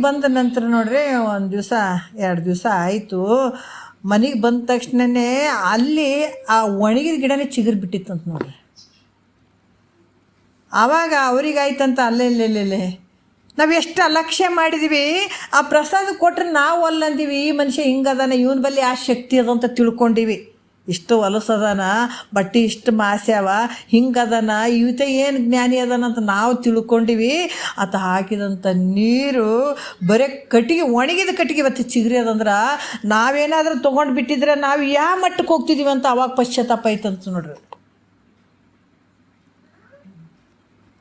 Speaker 1: ಬಂದ ನಂತರ ನೋಡ್ರಿ, 1 ದಿವಸ 2 ದಿವಸ ಆಯಿತು. ಮನೆಗೆ ಬಂದ ತಕ್ಷಣವೇ ಅಲ್ಲಿ ಆ ಒಣಗಿದ ಗಿಡನೇ ಚಿಗುರು ಬಿಟ್ಟಿತ್ತಂತ ನೋಡ್ರಿ. ಆವಾಗ ಅವ್ರಿಗಾಯ್ತಂತ, ಅಲ್ಲೇ ನಾವು ಎಷ್ಟು ಅಲಕ್ಷ್ಯ ಮಾಡಿದ್ವಿ, ಆ ಪ್ರಸಾದ ಕೊಟ್ಟರೆ ನಾವು ಅಲ್ಲಂದೀವಿ, ಈ ಮನುಷ್ಯ ಹಿಂಗದಾನ, ಇವನ ಬಲ್ಲಿ ಆ ಶಕ್ತಿ ಅದಂತ ತಿಳ್ಕೊಂಡಿವಿ. ಇಷ್ಟು ಹೊಲಸದಾನ, ಬಟ್ಟೆ ಇಷ್ಟು ಮಾಸ್ಯಾವ, ಹಿಂಗದಾನ, ಇವತ್ತ ಏನು ಜ್ಞಾನಿ ಅದಾನಂತ ನಾವು ತಿಳ್ಕೊಂಡಿವಿ. ಆತ ಹಾಕಿದಂಥ ನೀರು ಬರೀ ಒಣಗಿದ ಕಟ್ಟಿಗೆ ಇವತ್ತು ಚಿಗುರಿ ಅದಂದ್ರೆ, ನಾವೇನಾದರೂ ತೊಗೊಂಡು ಬಿಟ್ಟಿದ್ರೆ ನಾವು ಯಾವ ಮಟ್ಟಕ್ಕೆ ಹೋಗ್ತಿದ್ದೀವಿ ಅಂತ ಅವಾಗ ಪಶ್ಚಾತ್ತಾಪ ಐತಂತ ನೋಡ್ರಿ.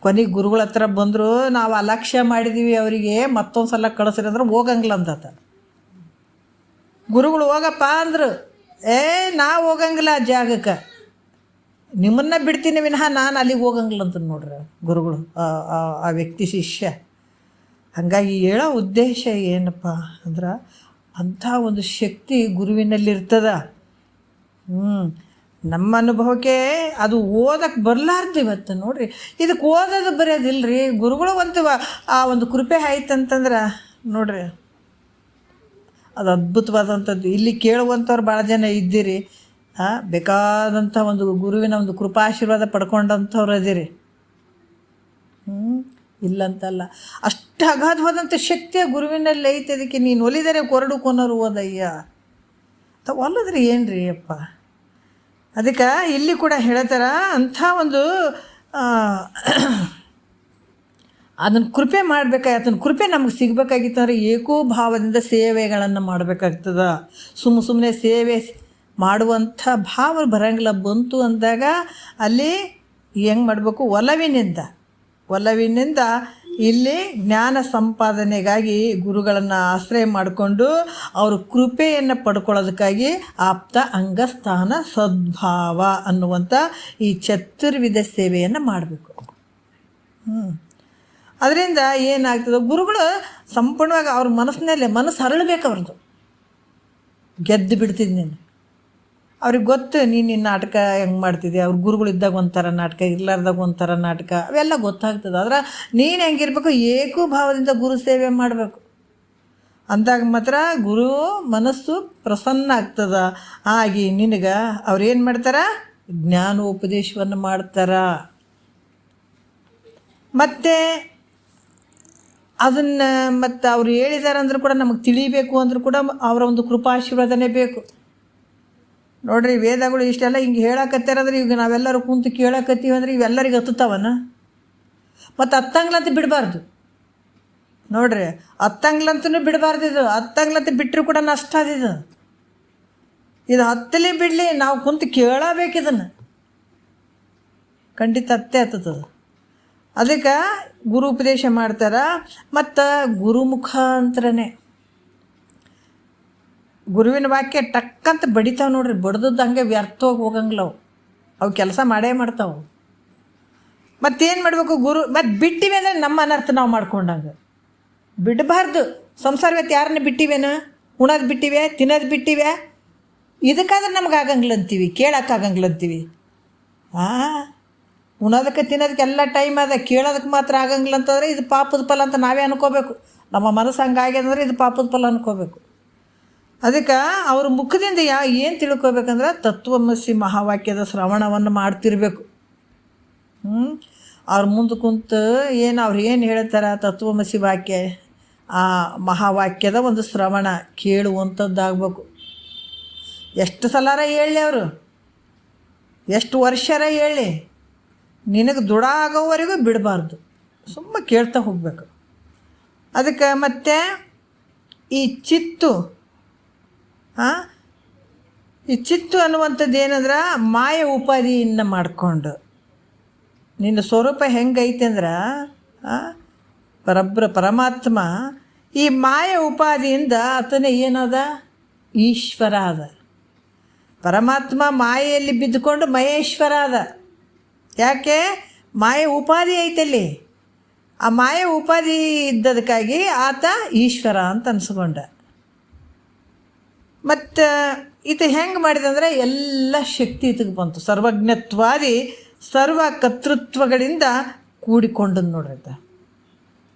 Speaker 1: ಕೊನೆಗೆ ಗುರುಗಳ ಹತ್ರ ಬಂದರು, ನಾವು ಅಲಕ್ಷ್ಯ ಮಾಡಿದ್ದೀವಿ ಅವರಿಗೆ, ಮತ್ತೊಂದು ಸಲ ಕಳಿಸ್ರಿ ಅಂದ್ರೆ ಹೋಗಂಗಿಲ್ಲ ಅಂದತ. ಗುರುಗಳು ಹೋಗಪ್ಪ ಅಂದರು. ನಾವು ಹೋಗಂಗಿಲ್ಲ ಆ ಜಾಗಕ್ಕೆ, ನಿಮ್ಮನ್ನ ಬಿಡ್ತೀನಿ ವಿನಃ ನಾನು ಅಲ್ಲಿಗೆ ಹೋಗಂಗಿಲ್ಲ ಅಂತ ನೋಡ್ರಿ ಗುರುಗಳು, ಆ ವ್ಯಕ್ತಿ ಶಿಷ್ಯ. ಹಾಗಾಗಿ ಹೇಳೋ ಉದ್ದೇಶ ಏನಪ್ಪ ಅಂದ್ರೆ, ಅಂಥ ಒಂದು ಶಕ್ತಿ ಗುರುವಿನಲ್ಲಿರ್ತದ. ನಮ್ಮ ಅನುಭವಕ್ಕೆ ಅದು ಓದಕ್ಕೆ ಬರಲಾರ್ದು ಇವತ್ತು ನೋಡ್ರಿ. ಇದಕ್ಕೆ ಓದೋದು ಬರೆಯೋದಿಲ್ಲ ರೀ, ಗುರುಗಳು ಆ ಒಂದು ಕೃಪೆ ಆಯ್ತಂತಂದ್ರೆ ನೋಡ್ರಿ, ಅದು ಅದ್ಭುತವಾದಂಥದ್ದು. ಇಲ್ಲಿ ಕೇಳುವಂಥವ್ರು ಭಾಳ ಜನ ಇದ್ದೀರಿ, ಬೇಕಾದಂಥ ಒಂದು ಗುರುವಿನ ಒಂದು ಕೃಪಾಶೀರ್ವಾದ ಪಡ್ಕೊಂಡಂಥವ್ರು ಅದಿರಿ. ಇಲ್ಲಂತಲ್ಲ, ಅಷ್ಟು ಅಗಾಧವಾದಂಥ ಶಕ್ತಿಯ ಗುರುವಿನಲ್ಲಿ ಐತೆ. ಅದಕ್ಕೆ ನೀನು ಒಲಿದರೆ ಕೊರಡು ಕೊನರು ಓದಯ್ಯ ಒಲ್ಲದ್ರಿ ಏನು ರೀ ಅಪ್ಪ. ಅದಕ್ಕೆ ಇಲ್ಲಿ ಕೂಡ ಹೇಳ್ತಾರ, ಅಂಥ ಒಂದು ಅದನ್ನು ಕೃಪೆ ಮಾಡಬೇಕಾಗಿ, ಕೃಪೆ ನಮಗೆ ಸಿಗಬೇಕಾಗಿತ್ತಂದ್ರೆ ಏಕೋಭಾವದಿಂದ ಸೇವೆಗಳನ್ನು ಮಾಡಬೇಕಾಗ್ತದೆ. ಸುಮ್ಮನೆ ಸೇವೆ ಮಾಡುವಂಥ ಭಾವ ಬರೋಂಗಿಲ್ಲ. ಬಂತು ಅಂದಾಗ ಅಲ್ಲಿ ಹೆಂಗೆ ಮಾಡಬೇಕು, ಒಲವಿನಿಂದ ಇಲ್ಲಿ ಜ್ಞಾನ ಸಂಪಾದನೆಗಾಗಿ ಗುರುಗಳನ್ನು ಆಶ್ರಯ ಮಾಡಿಕೊಂಡು ಅವರು ಕೃಪೆಯನ್ನು ಪಡ್ಕೊಳ್ಳೋದಕ್ಕಾಗಿ ಆಪ್ತ ಅಂಗಸ್ಥಾನ ಸದ್ಭಾವ ಅನ್ನುವಂಥ ಈ ಚತುರ್ವಿಧ ಸೇವೆಯನ್ನು ಮಾಡಬೇಕು. ಅದರಿಂದ ಏನಾಗ್ತದೆ, ಗುರುಗಳು ಸಂಪೂರ್ಣವಾಗಿ ಅವ್ರ ಮನಸ್ಸು ಹರಳಬೇಕು. ಅವ್ರದ್ದು ಗೆದ್ದು ಬಿಡ್ತಿದ್ದು ನೀನು, ಅವ್ರಿಗೆ ಗೊತ್ತು ನೀನು ನಾಟಕ ಹೆಂಗೆ ಮಾಡ್ತಿದ್ದೆ. ಅವ್ರ ಗುರುಗಳಿದ್ದಾಗ ಒಂಥರ ನಾಟಕ, ಇರ್ಲಾರ್ದಾಗ ಒಂಥರ ನಾಟಕ, ಅವೆಲ್ಲ ಗೊತ್ತಾಗ್ತದೆ. ಆದ್ರೆ ನೀನು ಹೆಂಗಿರ್ಬೇಕು, ಏಕೋಭಾವದಿಂದ ಗುರು ಸೇವೆ ಮಾಡಬೇಕು. ಅಂದಾಗ ಮಾತ್ರ ಗುರು ಮನಸ್ಸು ಪ್ರಸನ್ನ ಆಗ್ತದೆ. ಆಗಿ ನಿನಗೆ ಅವ್ರು ಏನು ಮಾಡ್ತಾರೆ, ಜ್ಞಾನೋಪದೇಶವನ್ನು ಮಾಡ್ತಾರೆ. ಮತ್ತು ಅದನ್ನು ಮತ್ತು ಅವ್ರು ಹೇಳಿದ್ದಾರೆ ಅಂದರೂ ಕೂಡ ನಮಗೆ ತಿಳಿಬೇಕು ಅಂದರೂ ಕೂಡ ಅವರ ಒಂದು ಕೃಪಾಶೀರ್ವಾದನೆ ಬೇಕು. ನೋಡ್ರಿ, ವೇದಗಳು ಇಷ್ಟೆಲ್ಲ ಹಿಂಗೆ ಹೇಳಕತ್ತಾರಂದ್ರೆ ಈಗ ನಾವೆಲ್ಲರೂ ಕುಂತು ಕೇಳಕತ್ತೀವಿ ಅಂದರೆ ಇವೆಲ್ಲರಿಗೆ ಹತ್ತುತ್ತಾವನ. ಮತ್ತು ಹತ್ತಂಗ್ಲಂತ ಬಿಡಬಾರ್ದು. ನೋಡ್ರಿ, ಹತ್ತಂಗ್ಲಂತೂ ಬಿಡಬಾರ್ದು. ಇದು ಹತ್ತಂಗ್ಲಂತ ಬಿಟ್ಟರು ಕೂಡ ನಷ್ಟ ಅದಿದು. ಇದು ಹತ್ತಲಿ ಬಿಡಲಿ, ನಾವು ಕುಂತು ಕೇಳಬೇಕು. ಇದನ್ನು ಖಂಡಿತ ಹತ್ತೇ ಹತ್ತದ. ಅದಕ್ಕೆ ಗುರು ಉಪದೇಶ ಮಾಡ್ತಾರೆ. ಮತ್ತು ಗುರುಮುಖಾಂತರನೇ ಗುರುವಿನ ವಾಕ್ಯ ಟಕ್ಕಂತ ಬಡಿತಾವೆ. ನೋಡ್ರಿ, ಬಡ್ದದ್ದು ಹಂಗೆ ವ್ಯರ್ಥವಾಗಿ ಹೋಗಂಗಿಲ್ಲ. ಅವು ಕೆಲಸ ಮಾಡೇ ಮಾಡ್ತಾವೆ. ಮತ್ತೇನು ಮಾಡಬೇಕು? ಗುರು ಮತ್ತು ಬಿಟ್ಟಿವೆ ಅಂದರೆ ನಮ್ಮ ಅನರ್ಥ ನಾವು ಮಾಡ್ಕೊಂಡಂಗೆ ಬಿಡಬಾರ್ದು. ಸಂಸಾರವತ್ತು ಯಾರನ್ನ ಬಿಟ್ಟಿವೇನು? ಉಣೋದು ಬಿಟ್ಟಿವೆ, ತಿನ್ನೋದು ಬಿಟ್ಟಿವೆ. ಇದಕ್ಕಾದ್ರೆ ನಮ್ಗೆ ಆಗಂಗಿಲ್ಲ ಅಂತೀವಿ, ಕೇಳೋಕ್ಕಾಗಂಗಿಲ್ಲ ಅಂತೀವಿ. ಉಣೋದಕ್ಕೆ ತಿನ್ನೋದಕ್ಕೆ ಎಲ್ಲ ಟೈಮ್ ಅದ, ಕೇಳೋದಕ್ಕೆ ಮಾತ್ರ ಆಗಂಗಿಲ್ಲ ಅಂತಂದರೆ ಇದು ಪಾಪದ ಫಲ ಅಂತ ನಾವೇ ಅನ್ಕೋಬೇಕು. ನಮ್ಮ ಮನಸ್ಸು ಹಂಗಾಗ್ಯದಂದ್ರೆ ಇದು ಪಾಪದ ಫಲ ಅನ್ಕೋಬೇಕು. ಅದಕ್ಕೆ ಅವ್ರ ಮುಖದಿಂದ ಏನು ತಿಳ್ಕೊಬೇಕಂದ್ರೆ ತತ್ವಮಸಿ ಮಹಾವಾಕ್ಯದ ಶ್ರವಣವನ್ನು ಮಾಡ್ತಿರ್ಬೇಕು. ಅವ್ರ ಮುಂದೆ ಕುಂತು ಅವ್ರು ಏನು ಹೇಳ್ತಾರೆ ತತ್ವಮಸಿ ವಾಕ್ಯ, ಆ ಮಹಾವಾಕ್ಯದ ಒಂದು ಶ್ರವಣ ಕೇಳುವಂಥದ್ದಾಗಬೇಕು. ಎಷ್ಟು ಸಲರ ಹೇಳಿ, ಅವರು ಎಷ್ಟು ವರ್ಷರ ಹೇಳಿ, ನಿನಗೆ ದೃಢ ಆಗೋವರೆಗೂ ಬಿಡಬಾರ್ದು. ಸುಮ್ಮ ಕೇಳ್ತಾ ಹೋಗಬೇಕು. ಅದಕ್ಕೆ ಮತ್ತೆ ಈ ಚಿತ್ತು ಅನ್ನುವಂಥದ್ದು ಏನಂದ್ರೆ ಮಾಯ ಉಪಾಧಿಯಿಂದ ಮಾಡಿಕೊಂಡು ನಿನ್ನ ಸ್ವರೂಪ ಹೆಂಗೈತೆ ಅಂದ್ರೆ ಪರಮಾತ್ಮ ಈ ಮಾಯ ಉಪಾಧಿಯಿಂದ ಆತನೇ ಏನದ? ಈಶ್ವರ ಅದ. ಪರಮಾತ್ಮ ಮಾಯೆಯಲ್ಲಿ ಬಿದ್ದುಕೊಂಡು ಮಹೇಶ್ವರ ಅದ. ಯಾಕೆ? ಮಾಯ ಉಪಾಧಿ ಐತಲ್ಲಿ. ಆ ಮಾಯ ಉಪಾಧಿ ಇದ್ದದಕ್ಕಾಗಿ ಆತ ಈಶ್ವರ ಅಂತ ಅನ್ಸ್ಕೊಂಡ. ಮತ್ತು ಈತ ಹೆಂಗೆ ಮಾಡಿದಂದ್ರೆ ಎಲ್ಲ ಶಕ್ತಿ ಈತಗೆ ಬಂತು. ಸರ್ವಜ್ಞತ್ವಾದಿ ಸರ್ವ ಕರ್ತೃತ್ವಗಳಿಂದ ಕೂಡಿಕೊಂಡದ್ದು ನೋಡ್ರಿ.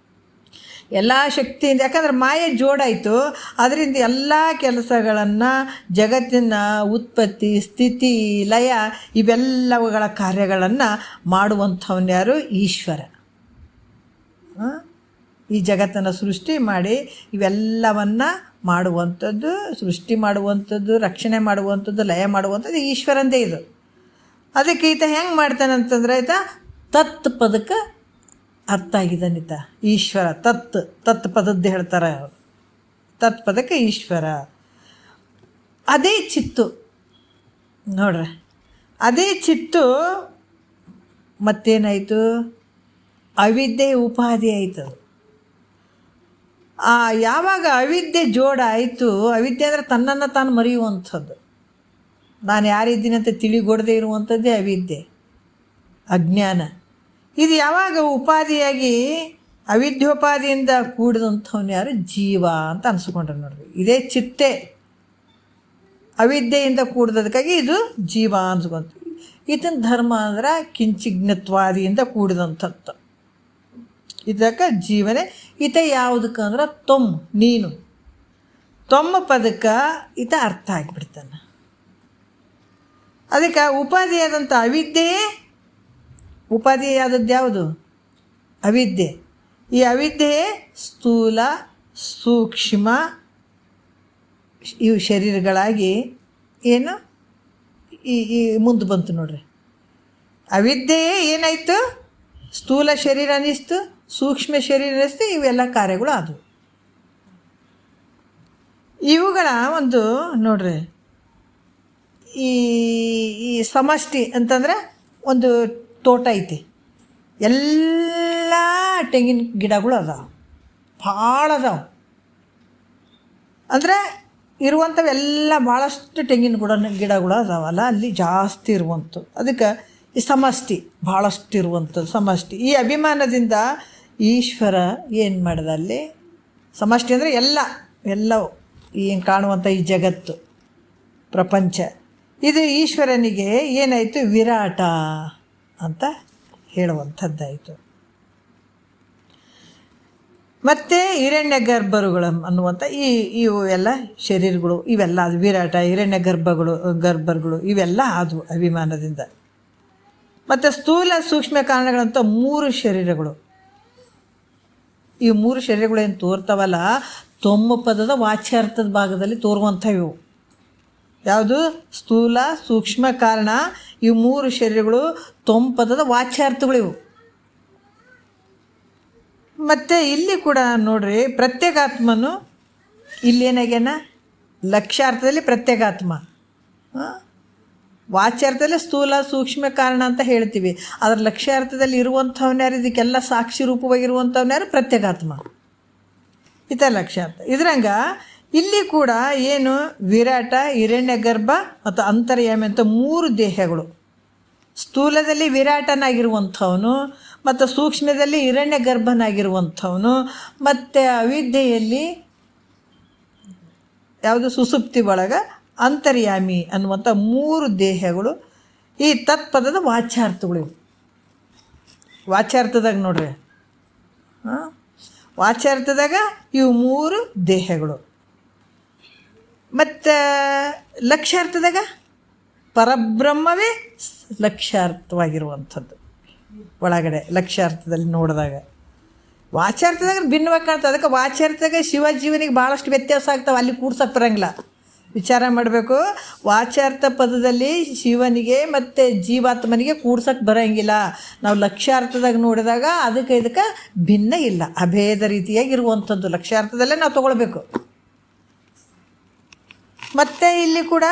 Speaker 1: ಎಲ್ಲ ಶಕ್ತಿಯಿಂದ, ಯಾಕಂದ್ರೆ ಮಾಯೆ ಜೋಡಾಯಿತು. ಅದರಿಂದ ಎಲ್ಲ ಕೆಲಸಗಳನ್ನು, ಜಗತ್ತಿನ ಉತ್ಪತ್ತಿ, ಸ್ಥಿತಿ, ಲಯ ಇವೆಲ್ಲವುಗಳ ಕಾರ್ಯಗಳನ್ನು ಮಾಡುವಂಥವನು ಯಾರು? ಈಶ್ವರ. ಈ ಜಗತ್ತನ್ನು ಸೃಷ್ಟಿ ಮಾಡಿ ಇವೆಲ್ಲವನ್ನು ಮಾಡುವಂಥದ್ದು, ಸೃಷ್ಟಿ ಮಾಡುವಂಥದ್ದು, ರಕ್ಷಣೆ ಮಾಡುವಂಥದ್ದು, ಲಯ ಮಾಡುವಂಥದ್ದು ಈಶ್ವರಂದೇ ಇದು. ಅದಕ್ಕೆ ಈತ ಹೆಂಗೆ ಮಾಡ್ತಾನಂತಂದ್ರೆ ಈತ ತತ್ ಪದಕ್ಕೆ ಅರ್ಥ ಆಗಿದ್ದಾನಿತ. ಈಶ್ವರ ತತ್ ಪದದ್ದು ಹೇಳ್ತಾರೆ ಅವರು. ತತ್ ಪದಕ್ಕೆ ಈಶ್ವರ. ಅದೇ ಚಿತ್ತು ನೋಡ್ರಿ. ಅದೇ ಚಿತ್ತು ಮತ್ತೇನಾಯಿತು? ಅವಿದ್ಯೆ ಉಪಾಧಿ ಆಯಿತು. ಯಾವಾಗ ಅವಿದ್ಯೆ ಜೋಡ ಆಯಿತು, ಅವಿದ್ಯೆ ಅಂದರೆ ತನ್ನನ್ನು ತಾನು ಮರೆಯುವಂಥದ್ದು, ನಾನು ಯಾರಿದ್ದೀನಿ ಅಂತ ತಿಳಿಗೊಡದೇ ಇರುವಂಥದ್ದೇ ಅವಿದ್ಯೆ, ಅಜ್ಞಾನ. ಇದು ಯಾವಾಗ ಉಪಾಧಿಯಾಗಿ ಅವಿದ್ಯೋಪಾದಿಯಿಂದ ಕೂಡಿದಂಥವ್ನು ಯಾರು? ಜೀವ ಅಂತ ಅನ್ಸ್ಕೊಂಡ್ರೆ ನೋಡ್ರಿ. ಇದೇ ಚಿತ್ತೆ ಅವಿದ್ಯೆಯಿಂದ ಕೂಡಿದದಕ್ಕಾಗಿ ಇದು ಜೀವ ಅನ್ಸ್ಕೊಂತ. ಇದನ್ನ ಧರ್ಮ ಅಂದ್ರೆ ಕಿಂಚಿಜ್ಞತ್ವಾದಿಯಿಂದ ಕೂಡಿದಂಥದ್ದು. ಇದಕ್ಕೆ ಜೀವನೇ. ಈತ ಯಾವುದಕ್ಕೆ ಅಂದ್ರೆ ನೀನು ತೊಮ್ಮ ಪದಕ್ಕೆ ಈತ ಅರ್ಥ ಆಗಿಬಿಡ್ತಾನೆ. ಅದಕ್ಕೆ ಉಪಾಧಿಯಾದಂಥ ಅವಿದ್ಯೆಯೇ ಉಪಾಧಿಯಾದದ್ದು ಯಾವುದು? ಅವಿದ್ಯೆ. ಈ ಅವಿದ್ಯೆಯೇ ಸ್ಥೂಲ, ಸೂಕ್ಷ್ಮ ಇವು ಶರೀರಗಳಾಗಿ ಏನು ಈ ಮುಂದೆ ಬಂತು ನೋಡ್ರಿ. ಅವಿದ್ಯೆಯೇ ಏನಾಯಿತು? ಸ್ಥೂಲ ಶರೀರ ಅನ್ನಿಸ್ತು, ಸೂಕ್ಷ್ಮ ಶರೀರ ಅನ್ನಿಸ್ತು, ಇವೆಲ್ಲ ಕಾರ್ಯಗಳು ಆದವು. ಇವುಗಳ ಒಂದು ನೋಡ್ರಿ, ಈ ಸಮಷ್ಟಿ ಅಂತಂದರೆ ಒಂದು ತೋಟ ಐತಿ, ಎಲ್ಲ ತೆಂಗಿನ ಗಿಡಗಳು ಅದಾವೆ, ಭಾಳ ಅದಾವೆ. ಅಂದರೆ ಇರುವಂಥವೆಲ್ಲ ಭಾಳಷ್ಟು ತೆಂಗಿನ ಗಿಡಗಳು ಅದಾವಲ್ಲ, ಅಲ್ಲಿ ಜಾಸ್ತಿ ಇರುವಂಥದ್ದು. ಅದಕ್ಕೆ ಈ ಸಮಷ್ಟಿ, ಭಾಳಷ್ಟು ಇರುವಂಥದ್ದು ಸಮಷ್ಟಿ. ಈ ಅಭಿಮಾನದಿಂದ ಈಶ್ವರ ಏನು ಮಾಡಿದ ಅಲ್ಲಿ? ಸಮಷ್ಟಿ ಅಂದರೆ ಎಲ್ಲವೂ ಏನು ಕಾಣುವಂಥ ಈ ಜಗತ್ತು, ಪ್ರಪಂಚ, ಇದು ಈಶ್ವರನಿಗೆ ಏನಾಯಿತು? ವಿರಾಟ ಅಂತ ಹೇಳುವಂಥದ್ದಾಯಿತು. ಮತ್ತು ಹಿರಣ್ಯ ಗರ್ಭರುಗಳು ಅನ್ನುವಂಥ ಇವು ಎಲ್ಲ ಶರೀರಗಳು ಇವೆಲ್ಲ ಅದು ವಿರಾಟ ಹಿರಣ್ಯ ಗರ್ಭಗಳು ಇವೆಲ್ಲ ಆದವು ಅಭಿಮಾನದಿಂದ. ಮತ್ತು ಸ್ಥೂಲ ಸೂಕ್ಷ್ಮ ಕಾರಣಗಳಂತ 3 ಶರೀರಗಳು. ಈ 3 ಶರೀರಗಳು ಏನು ತೋರ್ತಾವಲ್ಲ, ತೊಮ್ಮ ಪದದ ವಾಚ್ಯಾರ್ಥದ ಭಾಗದಲ್ಲಿ ತೋರುವಂಥವು. ಯಾವುದು? ಸ್ಥೂಲ ಸೂಕ್ಷ್ಮ ಕಾರಣ. ಇವು 3 ಶರೀರಗಳು ತೊಮ್ಮ ಪದದ ವಾಚ್ಯಾರ್ಥಗಳಿವು. ಮತ್ತು ಇಲ್ಲಿ ಕೂಡ ನೋಡ್ರಿ, ಪ್ರತ್ಯೇಕಾತ್ಮನು ಇಲ್ಲೇನಾಗ್ಯಾನ, ಲಕ್ಷ್ಯಾರ್ಥದಲ್ಲಿ ಪ್ರತ್ಯೇಕಾತ್ಮ, ವಾಚ್ಯಾರ್ಥದಲ್ಲಿ ಸ್ಥೂಲ ಸೂಕ್ಷ್ಮ ಕಾರಣ ಅಂತ ಹೇಳ್ತೀವಿ. ಅದರ ಲಕ್ಷ್ಯಾರ್ಥದಲ್ಲಿ ಇರುವಂಥವ್ನ್ಯಾರು, ಇದಕ್ಕೆಲ್ಲ ಸಾಕ್ಷಿ ರೂಪವಾಗಿರುವಂಥವ್ನ್ಯಾರು ಪ್ರತ್ಯೇಕಾತ್ಮ. ಇತ ಲಕ್ಷ್ಯಾರ್ಥ. ಇದ್ರಂಗ ಇಲ್ಲಿ ಕೂಡ ಏನು, ವಿರಾಟ ಹಿರಣ್ಯ ಗರ್ಭ ಮತ್ತು ಅಂತರ್ಯಾಮಿ ಅಂತ 3 ದೇಹಗಳು. ಸ್ಥೂಲದಲ್ಲಿ ವಿರಾಟನಾಗಿರುವಂಥವನು, ಮತ್ತು ಸೂಕ್ಷ್ಮದಲ್ಲಿ ಹಿರಣ್ಯ ಗರ್ಭನಾಗಿರುವಂಥವನು, ಮತ್ತು ಅವಿದ್ಯೆಯಲ್ಲಿ ಯಾವುದು ಸುಸುಪ್ತಿ ಒಳಗೆ ಅಂತರ್ಯಾಮಿ ಅನ್ನುವಂಥ 3 ದೇಹಗಳು ಈ ತತ್ಪದದ ವಾಚ್ಯಾರ್ಥಗಳು. ವಾಚ್ಯಾರ್ಥದಾಗ ನೋಡ್ರಿ, ವಾಚ್ಯಾರ್ಥದಾಗ ಇವು 3 ದೇಹಗಳು. ಮತ್ತು ಲಕ್ಷ್ಯಾರ್ಥದಾಗ ಪರಬ್ರಹ್ಮವೇ ಲಕ್ಷ್ಯಾರ್ಥವಾಗಿರುವಂಥದ್ದು. ಒಳಗಡೆ ಲಕ್ಷ್ಯಾರ್ಥದಲ್ಲಿ ನೋಡಿದಾಗ ವಾಚ್ಯಾರ್ಥದಾಗ ಭಿನ್ನವಾಗಿ ಕಾಣ್ತದೆ. ಅದಕ್ಕೆ ವಾಚ್ಯಾರ್ಥದಾಗ ಶಿವಜೀವನಿಗೆ ಭಾಳಷ್ಟು ವ್ಯತ್ಯಾಸ ಆಗ್ತಾವೆ, ಅಲ್ಲಿ ಕೂಡ್ಸಕ್ಕೆ ಬರೋಂಗಿಲ್ಲ. ವಿಚಾರ ಮಾಡಬೇಕು. ವಾಚ್ಯಾರ್ಥ ಪದದಲ್ಲಿ ಶಿವನಿಗೆ ಮತ್ತು ಜೀವಾತ್ಮನಿಗೆ ಕೂಡ್ಸಕ್ಕೆ ಬರೋಂಗಿಲ್ಲ. ನಾವು ಲಕ್ಷ್ಯಾರ್ಥದಾಗ ನೋಡಿದಾಗ ಇದಕ್ಕೆ ಭಿನ್ನ ಇಲ್ಲ, ಅಭೇದ ರೀತಿಯಾಗಿರುವಂಥದ್ದು ಲಕ್ಷ್ಯಾರ್ಥದಲ್ಲೇ ನಾವು ತೊಗೊಳ್ಬೇಕು. ಮತ್ತು ಇಲ್ಲಿ ಕೂಡ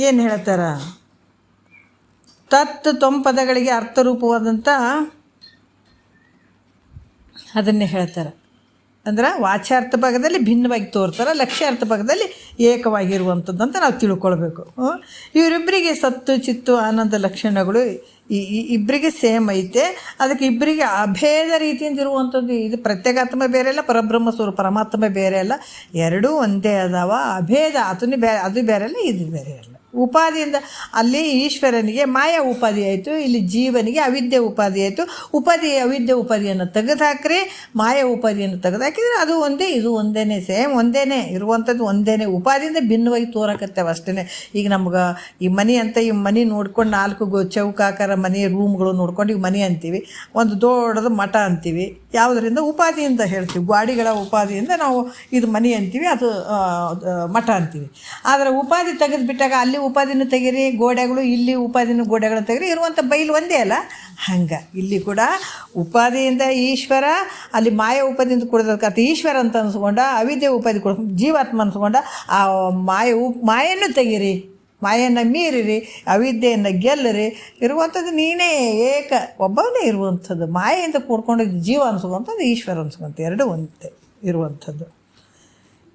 Speaker 1: ಏನು ಹೇಳ್ತಾರ, ತತ್ ತೊಂಪದಗಳಿಗೆ ಅರ್ಥರೂಪವಾದಂಥ ಅದನ್ನೇ ಹೇಳ್ತಾರೆ. ಅಂದ್ರೆ ವಾಚ್ಯಾರ್ಥ ಭಾಗದಲ್ಲಿ ಭಿನ್ನವಾಗಿ ತೋರ್ತಾರೆ, ಲಕ್ಷ್ಯಾರ್ಥ ಭಾಗದಲ್ಲಿ ಏಕವಾಗಿರುವಂಥದ್ದು ಅಂತ ನಾವು ತಿಳ್ಕೊಳ್ಬೇಕು. ಇವರಿಬ್ಬರಿಗೆ ಸತ್ತು ಚಿತ್ತು ಆನಂದ ಲಕ್ಷಣಗಳು ಇಬ್ಬರಿಗೆ ಸೇಮ್ ಐತೆ. ಅದಕ್ಕೆ ಇಬ್ಬರಿಗೆ ಅಭೇದ ರೀತಿಯಿಂದ ಇರುವಂಥದ್ದು. ಇದು ಪ್ರತ್ಯೇಕಾತ್ಮ ಬೇರೆ ಅಲ್ಲ, ಪರಬ್ರಹ್ಮ ಸ್ವರೂಪ ಪರಮಾತ್ಮ ಬೇರೆ ಅಲ್ಲ, ಎರಡೂ ಒಂದೇ ಅದಾವ. ಅಭೇದ ಅದು ಬೇರೆ ಅಲ್ಲ, ಇದು ಬೇರೆ ಅಲ್ಲ. ಉಪಾದಿಯಿಂದ ಅಲ್ಲಿ ಈಶ್ವರನಿಗೆ ಮಾಯಾ ಉಪಾಧಿ ಆಯಿತು, ಇಲ್ಲಿ ಜೀವನಿಗೆ ಅವಿದ್ಯೆ ಉಪಾಧಿ ಆಯಿತು. ಅವಿದ್ಯೆ ಉಪಾಧಿಯನ್ನು ತೆಗೆದುಹಾಕ್ರಿ, ಮಾಯಾ ಉಪಾಧಿಯನ್ನು ತೆಗೆದುಹಾಕಿದ್ರೆ ಅದು ಒಂದೇ, ಇದು ಒಂದೇ, ಸೇಮ್ ಒಂದೇ ಇರುವಂಥದ್ದು ಒಂದೇ. ಉಪಾಧಿಯಿಂದ ಭಿನ್ನವಾಗಿ ತೋರಕತ್ತೇವೆ ಅಷ್ಟೇ. ಈಗ ನಮ್ಗೆ ಈ ಮನೆ ಅಂತ ಈ ಮನೆ ನೋಡ್ಕೊಂಡು 4 ಚೌಕಾಕಾರ ಮನೆ ರೂಮ್ಗಳು ನೋಡ್ಕೊಂಡು ಈಗ ಮನೆ ಅಂತೀವಿ, ಒಂದು ದೊಡ್ಡದು ಮಠ ಅಂತೀವಿ. ಯಾವುದರಿಂದ? ಉಪಾಧಿಯಿಂದ ಹೇಳ್ತೀವಿ. ಗಾಡಿಗಳ ಉಪಾಧಿಯಿಂದ ನಾವು ಇದು ಮನೆ ಅಂತೀವಿ, ಅದು ಮಠ ಅಂತೀವಿ. ಆದರೆ ಉಪಾಧಿ ತೆಗೆದುಬಿಟ್ಟಾಗ ಅಲ್ಲಿ ಉಪಾಧಿನೂ ತೆಗೀರಿ ಗೋಡೆಗಳು, ಇಲ್ಲಿ ಉಪಾಧಿನೂ ಗೋಡೆಗಳು ತೆಗೀರಿ, ಇರುವಂಥ ಬೈಲು ಒಂದೇ ಅಲ್ಲ. ಹಂಗೆ ಇಲ್ಲಿ ಕೂಡ ಉಪಾಧಿಯಿಂದ ಈಶ್ವರ, ಅಲ್ಲಿ ಮಾಯ ಉಪಾಧಿಯಿಂದ ಕೊಡೋದಕ್ಕೆ ಈಶ್ವರ ಅಂತ ಅನ್ಸ್ಕೊಂಡ, ಅವಿದ್ಯೆ ಉಪಾಧಿ ಕೊಡ ಜೀವಾತ್ಮ ಅನ್ಸ್ಕೊಂಡ, ಆ ಮಾಯನ್ನು ತೆಗೀರಿ, ಮಾಯನ್ನು ಮೀರಿರಿ, ಅವಿದ್ಯೆಯನ್ನು ಗೆಲ್ಲರಿ. ಇರುವಂಥದ್ದು ನೀನೇ ಏಕ ಒಬ್ಬನೇ ಇರುವಂಥದ್ದು. ಮಾಯೆಯಿಂದ ಕೂಡ್ಕೊಂಡಿದ್ದು ಜೀವ ಅನ್ಸ್ಕೊಂಥದ್ದು, ಈಶ್ವರ ಅನ್ಸ್ಕೊಂತ, ಎರಡೂ ಒಂದೇ ಇರುವಂಥದ್ದು.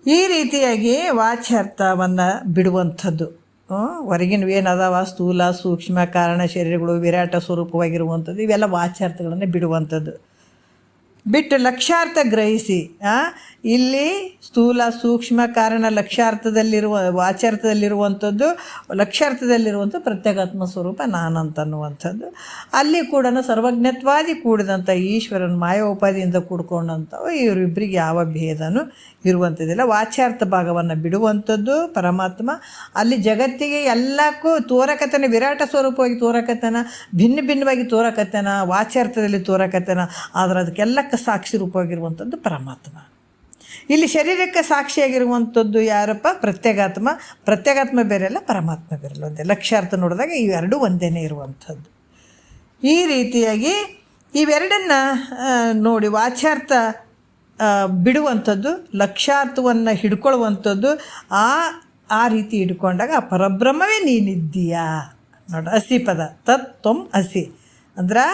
Speaker 1: ಈ ರೀತಿಯಾಗಿ ವಾಚ್ಯಾರ್ಥವನ್ನು ಬಿಡುವಂಥದ್ದು. ಹೊರಗಿನ ಏನದಾವ ಸ್ಥೂಲ ಸೂಕ್ಷ್ಮ ಕಾರಣ ಶರೀರಗಳು ವಿರಾಟ ಸ್ವರೂಪವಾಗಿರುವಂಥದ್ದು, ಇವೆಲ್ಲ ವಾಚ್ಯಾರ್ಥಗಳನ್ನು ಬಿಡುವಂಥದ್ದು. ಬಿಟ್ಟು ಲಕ್ಷ್ಯಾರ್ಥ ಗ್ರಹಿಸಿ. ಇಲ್ಲಿ ಸ್ಥೂಲ ಸೂಕ್ಷ್ಮ ಕಾರಣ ಲಕ್ಷ್ಯಾರ್ಥದಲ್ಲಿರುವ ವಾಚ್ಯಾರ್ಥದಲ್ಲಿರುವಂಥದ್ದು, ಲಕ್ಷ್ಯಾರ್ಥದಲ್ಲಿರುವಂಥ ಪ್ರತ್ಯೇಕಾತ್ಮ ಸ್ವರೂಪ ನಾನಂತನ್ನುವಂಥದ್ದು. ಅಲ್ಲಿ ಕೂಡ ಸರ್ವಜ್ಞತ್ವಾದಿ ಕೂಡಿದಂಥ ಈಶ್ವರನ ಮಾಯೋಪಾದಿಯಿಂದ ಕೂಡ್ಕೊಂಡಂಥವು ಇವರಿಬ್ಬರಿಗೆ ಯಾವ ಭೇದನೂ ಇರುವಂಥದ್ದಿಲ್ಲ. ವಾಚ್ಯಾರ್ಥ ಭಾಗವನ್ನು ಬಿಡುವಂಥದ್ದು ಪರಮಾತ್ಮ. ಅಲ್ಲಿ ಜಗತ್ತಿಗೆ ಎಲ್ಲಕ್ಕೂ ತೋರಕತನ, ವಿರಾಟ ಸ್ವರೂಪವಾಗಿ ತೋರಕತನ, ಭಿನ್ನವಾಗಿ ತೋರಕತನ, ವಾಚ್ಯಾರ್ಥದಲ್ಲಿ ತೋರಕತನ. ಆದರೆ ಅದಕ್ಕೆಲ್ಲಕ್ಕೆ ಸಾಕ್ಷಿ ರೂಪವಾಗಿರುವಂಥದ್ದು ಪರಮಾತ್ಮ. ಇಲ್ಲಿ ಶರೀರಕ್ಕೆ ಸಾಕ್ಷಿಯಾಗಿರುವಂಥದ್ದು ಯಾರಪ್ಪ? ಪ್ರತ್ಯೇಗಾತ್ಮ ಬೇರೆ ಅಲ್ಲ, ಪರಮಾತ್ಮ ಬೇರೆ ಅಲ್ಲ, ಒಂದೇ. ಲಕ್ಷ್ಯಾರ್ಥ ನೋಡಿದಾಗ ಇವೆರಡೂ ಒಂದೇ ಇರುವಂಥದ್ದು. ಈ ರೀತಿಯಾಗಿ ಇವೆರಡನ್ನು ನೋಡಿ ವಾಚ್ಯಾರ್ಥ ಬಿಡುವಂಥದ್ದು, ಲಕ್ಷ್ಯಾರ್ಥವನ್ನು ಹಿಡ್ಕೊಳ್ಳುವಂಥದ್ದು. ಆ ರೀತಿ ಹಿಡ್ಕೊಂಡಾಗ ಆ ಪರಬ್ರಹ್ಮವೇ ನೀನಿದ್ದೀಯಾ ನೋಡಿ. ಅಸಿ ಪದ ತತ್ ತ್ವಂ ಅಸಿ ಅಂದ್ರೆ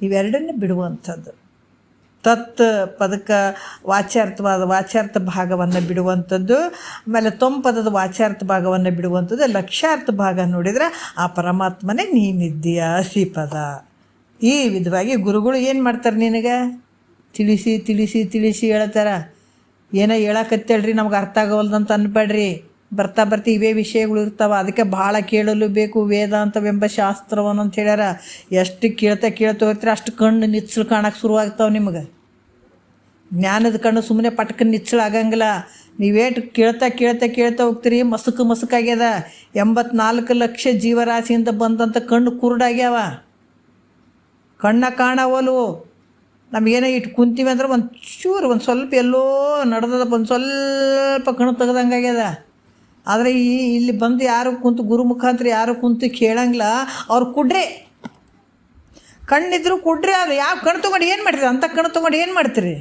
Speaker 1: ಇವೆರಡನ್ನೇ ಬಿಡುವಂಥದ್ದು. ತತ್ ಪದಕ್ಕೆ ವಾಚ್ಯಾರ್ಥ ಭಾಗವನ್ನು ಬಿಡುವಂಥದ್ದು, ಆಮೇಲೆ ಪದದ ವಾಚ್ಯಾರ್ಥ ಭಾಗವನ್ನು ಬಿಡುವಂಥದ್ದು. ಲಕ್ಷ್ಯಾರ್ಥ ಭಾಗ ನೋಡಿದರೆ ಆ ಪರಮಾತ್ಮನೇ ನೀನಿದ್ದೀಯ ಅಸಿ ಪದ. ಈ ವಿಧವಾಗಿ ಗುರುಗಳು ಏನು ಮಾಡ್ತಾರೆ, ನಿನಗೆ ತಿಳಿಸಿ ತಿಳಿಸಿ ತಿಳಿಸಿ ಹೇಳ್ತಾರೆ. ಏನೋ ಹೇಳಕತ್ತೇಳ್ರಿ ನಮ್ಗೆ ಅರ್ಥ ಆಗೋಲ್ದಂತ ಅನ್ಬೇಡ್ರಿ. ಬರ್ತಾ ಇವೇ ವಿಷಯಗಳು ಇರ್ತಾವೆ. ಅದಕ್ಕೆ ಭಾಳ ಕೇಳಲು ಬೇಕು ವೇದಾಂತವೆಂಬ ಶಾಸ್ತ್ರವನ್ನು ಅಂತ ಹೇಳ್ಯಾರ. ಎಷ್ಟು ಕೇಳ್ತಾ ಹೋಗ್ತೀರ ಅಷ್ಟು ಕಣ್ಣು ನಿಚ್ಚಲು ಕಾಣಕ್ಕೆ ಶುರುವಾಗ್ತಾವೆ ನಿಮಗೆ. ಜ್ಞಾನದ ಕಣ್ಣು ಸುಮ್ಮನೆ ಪಟ್ಕನ್ ನಿಚ್ಚಳಾಗಂಗಿಲ್ಲ. ನೀವೇಟು ಕೇಳ್ತಾ ಕೇಳ್ತಾ ಕೇಳ್ತಾ ಹೋಗ್ತೀರಿ. ಮಸುಕಾಗ್ಯದ. 84 ಲಕ್ಷ ಜೀವರಾಶಿಯಿಂದ ಬಂದಂಥ ಕಣ್ಣು ಕುರುಡಾಗ್ಯಾವ, ಕಣ್ಣ ಕಾಣವಲು. ನಮಗೇನೋ ಇಟ್ಟು ಕುಂತೀವಿ ಅಂದ್ರೆ ಒಂದು ಸ್ವಲ್ಪ ಎಲ್ಲೋ ನಡೆದದ, ಒಂದು ಸ್ವಲ್ಪ ಕಣ್ಣು ತೆಗ್ದಂಗಾಗ್ಯದ. ಆದರೆ ಇಲ್ಲಿ ಬಂದು ಯಾರು ಕುಂತು ಗುರು ಮುಖಾಂತರ ಯಾರು ಕುಂತು ಕೇಳಂಗಿಲ್ಲ. ಅವ್ರು ಕುಡ್ರೆ ಕಣ್ಣಿದ್ರು ಕುಡ್ರೆ. ಅದು ಯಾವ ಕಣ್ಣು ತೊಗೊಂಡು ಏನು ಮಾಡ್ತೀರಿ? ಅಂಥ ಕಣ್ಣು ತೊಗೊಂಡು ಏನು ಮಾಡ್ತೀರಿ?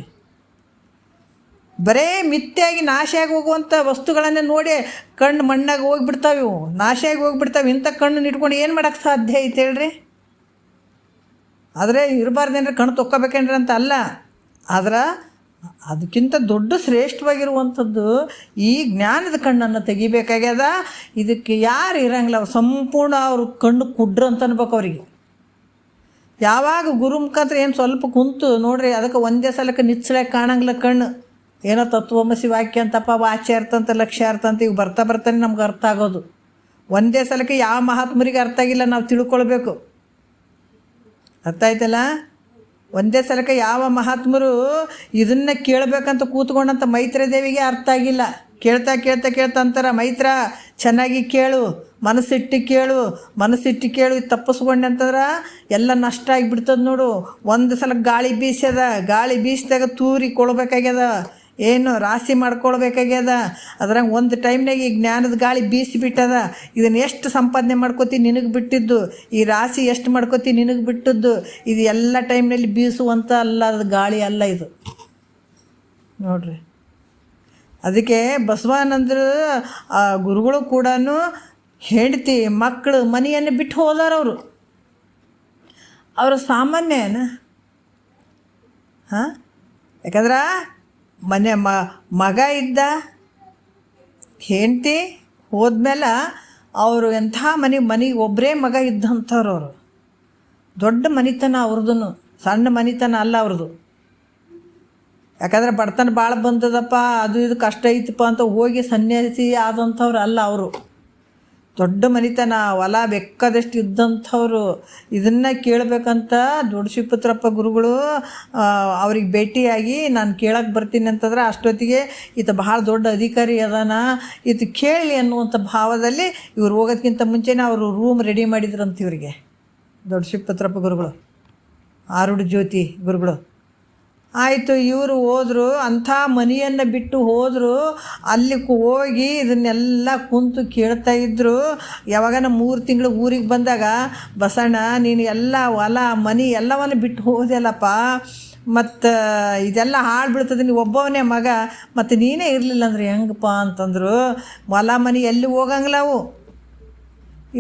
Speaker 1: ಬರೇ ಮಿಥ್ಯಾಗಿ ನಾಶಿಯಾಗಿ ಹೋಗುವಂಥ ವಸ್ತುಗಳನ್ನೇ ನೋಡಿ ಕಣ್ಣು ಮಣ್ಣಾಗಿ ಹೋಗಿಬಿಡ್ತಾವೆ, ಇವು ನಾಶಿಯಾಗಿ ಹೋಗಿಬಿಡ್ತಾವೆ. ಇಂಥ ಕಣ್ಣು ಇಟ್ಕೊಂಡು ಏನು ಮಾಡೋಕ್ಕೆ ಸಾಧ್ಯ ಐತೆ ಹೇಳ್ರಿ? ಆದರೆ ಇರಬಾರ್ದೇನ್ರಿ ಕಣ್ಣು ತೊಕ್ಕೋಬೇಕೇನ್ರಿ ಅಂತ ಅಲ್ಲ. ಆದ್ರೆ ಅದಕ್ಕಿಂತ ದೊಡ್ಡ ಶ್ರೇಷ್ಠವಾಗಿರುವಂಥದ್ದು ಈ ಜ್ಞಾನದ ಕಣ್ಣನ್ನು ತೆಗಿಬೇಕಾಗ್ಯದ. ಇದಕ್ಕೆ ಯಾರು ಇರಂಗಿಲ್ಲ, ಅವ್ರು ಸಂಪೂರ್ಣ ಅವ್ರ ಕಣ್ಣು ಕುಡ್ರು ಅಂತ ಅನ್ಬೇಕು ಅವ್ರಿಗೆ. ಯಾವಾಗ ಗುರು ಮುಖಾಂತರ ಏನು ಸ್ವಲ್ಪ ಕುಂತು ನೋಡ್ರಿ, ಅದಕ್ಕೆ ಒಂದೇ ಸಲಕ್ಕೆ ನಿಚ್ಚಳಕ್ಕೆ ಕಾಣಂಗಿಲ್ಲ ಕಣ್ಣು. ಏನೋ ತತ್ವಮಸಿ ವಾಕ್ಯ ಅಂತಪ್ಪ, ವಾಚ್ಯಾರ್ಥ ಅಂತ ಲಕ್ಷ್ಯಾರ್ಥ ಅಂತ ಇವು ಬರ್ತಾನೆ ನಮ್ಗೆ ಅರ್ಥ ಆಗೋದು. ಒಂದೇ ಸಲಕ್ಕೆ ಯಾವ ಮಹಾತ್ಮರಿಗೆ ಅರ್ಥ ಆಗಿಲ್ಲ, ನಾವು ತಿಳ್ಕೊಳ್ಬೇಕು. ಅರ್ಥ ಆಯ್ತಲ್ಲ? ಒಂದೇ ಸಲಕ್ಕೆ ಯಾವ ಮಹಾತ್ಮರು ಇದನ್ನು ಕೇಳಬೇಕಂತ ಕೂತ್ಕೊಂಡಂಥ ಮೈತ್ರಿ ದೇವಿಗೆ ಅರ್ಥ ಆಗಿಲ್ಲ. ಕೇಳ್ತಾ ಕೇಳ್ತಾ ಕೇಳ್ತಾ ಅಂತಾರೆ, ಮೈತ್ರ ಚೆನ್ನಾಗಿ ಕೇಳು, ಮನಸ್ಸಿಟ್ಟು ಕೇಳು. ಇದು ತಪ್ಪಿಸ್ಕೊಂಡೆ ಅಂತಂದ್ರೆ ಎಲ್ಲ ನಷ್ಟ ಆಗಿಬಿಡ್ತದೆ ನೋಡು. ಒಂದು ಸಲ ಗಾಳಿ ಬೀಸಿದಾಗ ತೂರಿ ಕೊಡ್ಬೇಕಾಗ್ಯದ, ಏನು ರಾಶಿ ಮಾಡ್ಕೊಳ್ಬೇಕಾಗ್ಯದ. ಅದ್ರಾಗ ಒಂದು ಟೈಮ್ನಾಗ ಈ ಜ್ಞಾನದ ಗಾಳಿ ಬೀಸಿಬಿಟ್ಟದ. ಇದನ್ನು ಎಷ್ಟು ಸಂಪಾದನೆ ಮಾಡ್ಕೋತಿ ನಿನಗೆ ಬಿಟ್ಟಿದ್ದು, ಈ ರಾಶಿ ಎಷ್ಟು ಮಾಡ್ಕೋತಿ ನಿನಗೆ ಬಿಟ್ಟದ್ದು. ಇದು ಎಲ್ಲ ಟೈಮ್ನಲ್ಲಿ ಬೀಸುವಂಥ ಅಲ್ಲ, ಅದು ಗಾಳಿ ಅಲ್ಲ ಇದು ನೋಡ್ರಿ. ಅದಕ್ಕೆ ಬಸವಾನಂದರು ಗುರುಗಳು ಕೂಡ ಹೆಂಡತಿ ಮಕ್ಕಳು ಮನೆಯನ್ನು ಬಿಟ್ಟು ಹೋದಾರ. ಅವರು ಸಾಮಾನ್ಯನ ಯಾಕಂದ್ರೆ ಮಗ ಇದ್ದ, ಹೆಂಡತಿ ಹೋದ್ಮೇಲೆ ಅವರು ಎಂಥ ಮನೆಗೆ ಒಬ್ಬರೇ ಮಗ ಇದ್ದಂಥವ್ರು. ಅವರು ದೊಡ್ಡ ಮನಿತನ ಅವ್ರದ್ದು, ಸಣ್ಣ ಮನಿತನ ಅಲ್ಲ ಅವ್ರದ್ದು. ಯಾಕಂದ್ರೆ ಬಡತನ ಭಾಳ ಬಂದದಪ್ಪ, ಅದು ಇದು ಕಷ್ಟ ಐತಪ್ಪ ಅಂತ ಹೋಗಿ ಸನ್ಯಾಸಿ ಆದಂಥವ್ರು ಅಲ್ಲ ಅವರು. ದೊಡ್ಡ ಮನಿತನ, ಹೊಲ ಬೇಕಾದಷ್ಟು ಇದ್ದಂಥವ್ರು. ಇದನ್ನು ಕೇಳಬೇಕಂತ ದೊಡ್ಡ ಶಿವಪುತ್ರಪ್ಪ ಗುರುಗಳು ಅವ್ರಿಗೆ ಭೇಟಿಯಾಗಿ ನಾನು ಕೇಳಕ್ಕೆ ಬರ್ತೀನಿ ಅಂತಂದ್ರೆ ಅಷ್ಟೊತ್ತಿಗೆ ಈತ ಭಾಳ ದೊಡ್ಡ ಅಧಿಕಾರಿ ಅದಾನ, ಈತ ಕೇಳಿ ಅನ್ನುವಂಥ ಭಾವದಲ್ಲಿ ಇವ್ರು ಹೋಗೋದಕ್ಕಿಂತ ಮುಂಚೆನೇ ಅವರು ರೂಮ್ ರೆಡಿ ಮಾಡಿದ್ರಂತ ಇವರಿಗೆ ದೊಡ್ಡ ಶಿವಪುತ್ರಪ್ಪ ಗುರುಗಳು, ಆರುಢ ಜ್ಯೋತಿ ಗುರುಗಳು. ಆಯಿತು, ಇವರು ಹೋದರು, ಅಂಥ ಮನೆಯನ್ನು ಬಿಟ್ಟು ಹೋದರು. ಅಲ್ಲಿ ಹೋಗಿ ಇದನ್ನೆಲ್ಲ ಕುಂತು ಕೇಳ್ತಾಯಿದ್ರು. ಯಾವಾಗನ 3 ತಿಂಗಳು ಊರಿಗೆ ಬಂದಾಗ, ಬಸಣ್ಣ ನೀನು ಎಲ್ಲ ಹೊಲ ಮನೆ ಎಲ್ಲವನ್ನು ಬಿಟ್ಟು ಹೋದೆಲ್ಲಪ್ಪ, ಮತ್ತು ಇದೆಲ್ಲ ಹಾಳು ಬೀಳ್ತದೆ, ನೀವು ಒಬ್ಬವನೇ ಮಗ, ಮತ್ತು ನೀನೇ ಇರಲಿಲ್ಲ ಅಂದ್ರೆ ಹೆಂಗಪ್ಪ ಅಂತಂದರು. ಹೊಲ ಮನೆ ಎಲ್ಲಿ ಹೋಗಂಗಿಲ್ಲ, ಅವು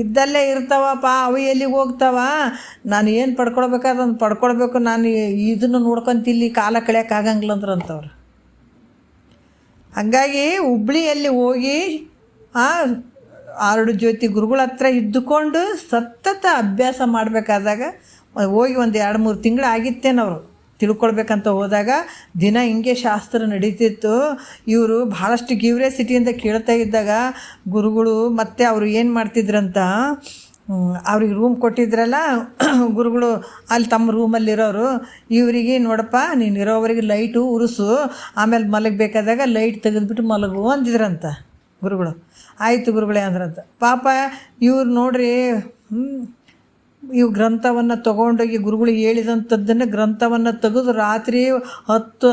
Speaker 1: ಇದ್ದಲ್ಲೇ ಇರ್ತಾವಪ್ಪ, ಅವು ಎಲ್ಲಿಗೆ ಹೋಗ್ತಾವ? ನಾನು ಏನು ಪಡ್ಕೊಳ್ಬೇಕಾದಂದು ಪಡ್ಕೊಳ್ಬೇಕು, ನಾನು ಇದನ್ನು ನೋಡ್ಕೊಂತಿಲ್ಲಿ ಕಾಲ ಕಳೆಯೋಕ್ಕಾಗಂಗಿಲ್ಲ ಅಂದ್ರಂತವ್ರು. ಹಾಗಾಗಿ ಹುಬ್ಳಿಯಲ್ಲಿ ಹೋಗಿ ಆರುಢ ಜ್ಯೋತಿ ಗುರುಗಳ ಹತ್ರ ಇದ್ದುಕೊಂಡು ಸತತ ಅಭ್ಯಾಸ ಮಾಡಬೇಕಾದಾಗ ಹೋಗಿ ಒಂದು 2-3 ತಿಂಗಳು ಆಗಿತ್ತೇನವರು ತಿಳ್ಕೊಳ್ಬೇಕಂತ ಹೋದಾಗ ದಿನ ಹಿಂಗೆ ಶಾಸ್ತ್ರ ನಡೀತಿತ್ತು. ಇವರು ಭಾಳಷ್ಟು ಕ್ಯೂರಿಯಾಸಿಟಿಯಿಂದ ಕೇಳ್ತಾ ಇದ್ದಾಗ ಗುರುಗಳು ಮತ್ತು ಅವರು ಏನು ಮಾಡ್ತಿದ್ರಂತ, ಅವ್ರಿಗೆ ರೂಮ್ ಕೊಟ್ಟಿದ್ರಲ್ಲ ಗುರುಗಳು, ಅಲ್ಲಿ ತಮ್ಮ ರೂಮಲ್ಲಿರೋರು, ಇವರಿಗೆ ನೋಡಪ್ಪ ನೀನು ಇರೋವರೆಗೆ ಲೈಟು ಉರಿಸು, ಆಮೇಲೆ ಮಲಗಬೇಕಾದಾಗ ಲೈಟ್ ತೆಗೆದುಬಿಟ್ಟು ಮಲಗು ಅಂದಿದ್ರಂತ ಗುರುಗಳು. ಆಯಿತು ಗುರುಗಳೇ ಅಂದ್ರಂತ. ಪಾಪ ಇವ್ರು ನೋಡ್ರಿ, ಇವು ಗ್ರಂಥವನ್ನು ತೊಗೊಂಡೋಗಿ ಗುರುಗಳು ಹೇಳಿದಂಥದ್ದನ್ನು ಗ್ರಂಥವನ್ನು ತೆಗೆದು ರಾತ್ರಿ 10,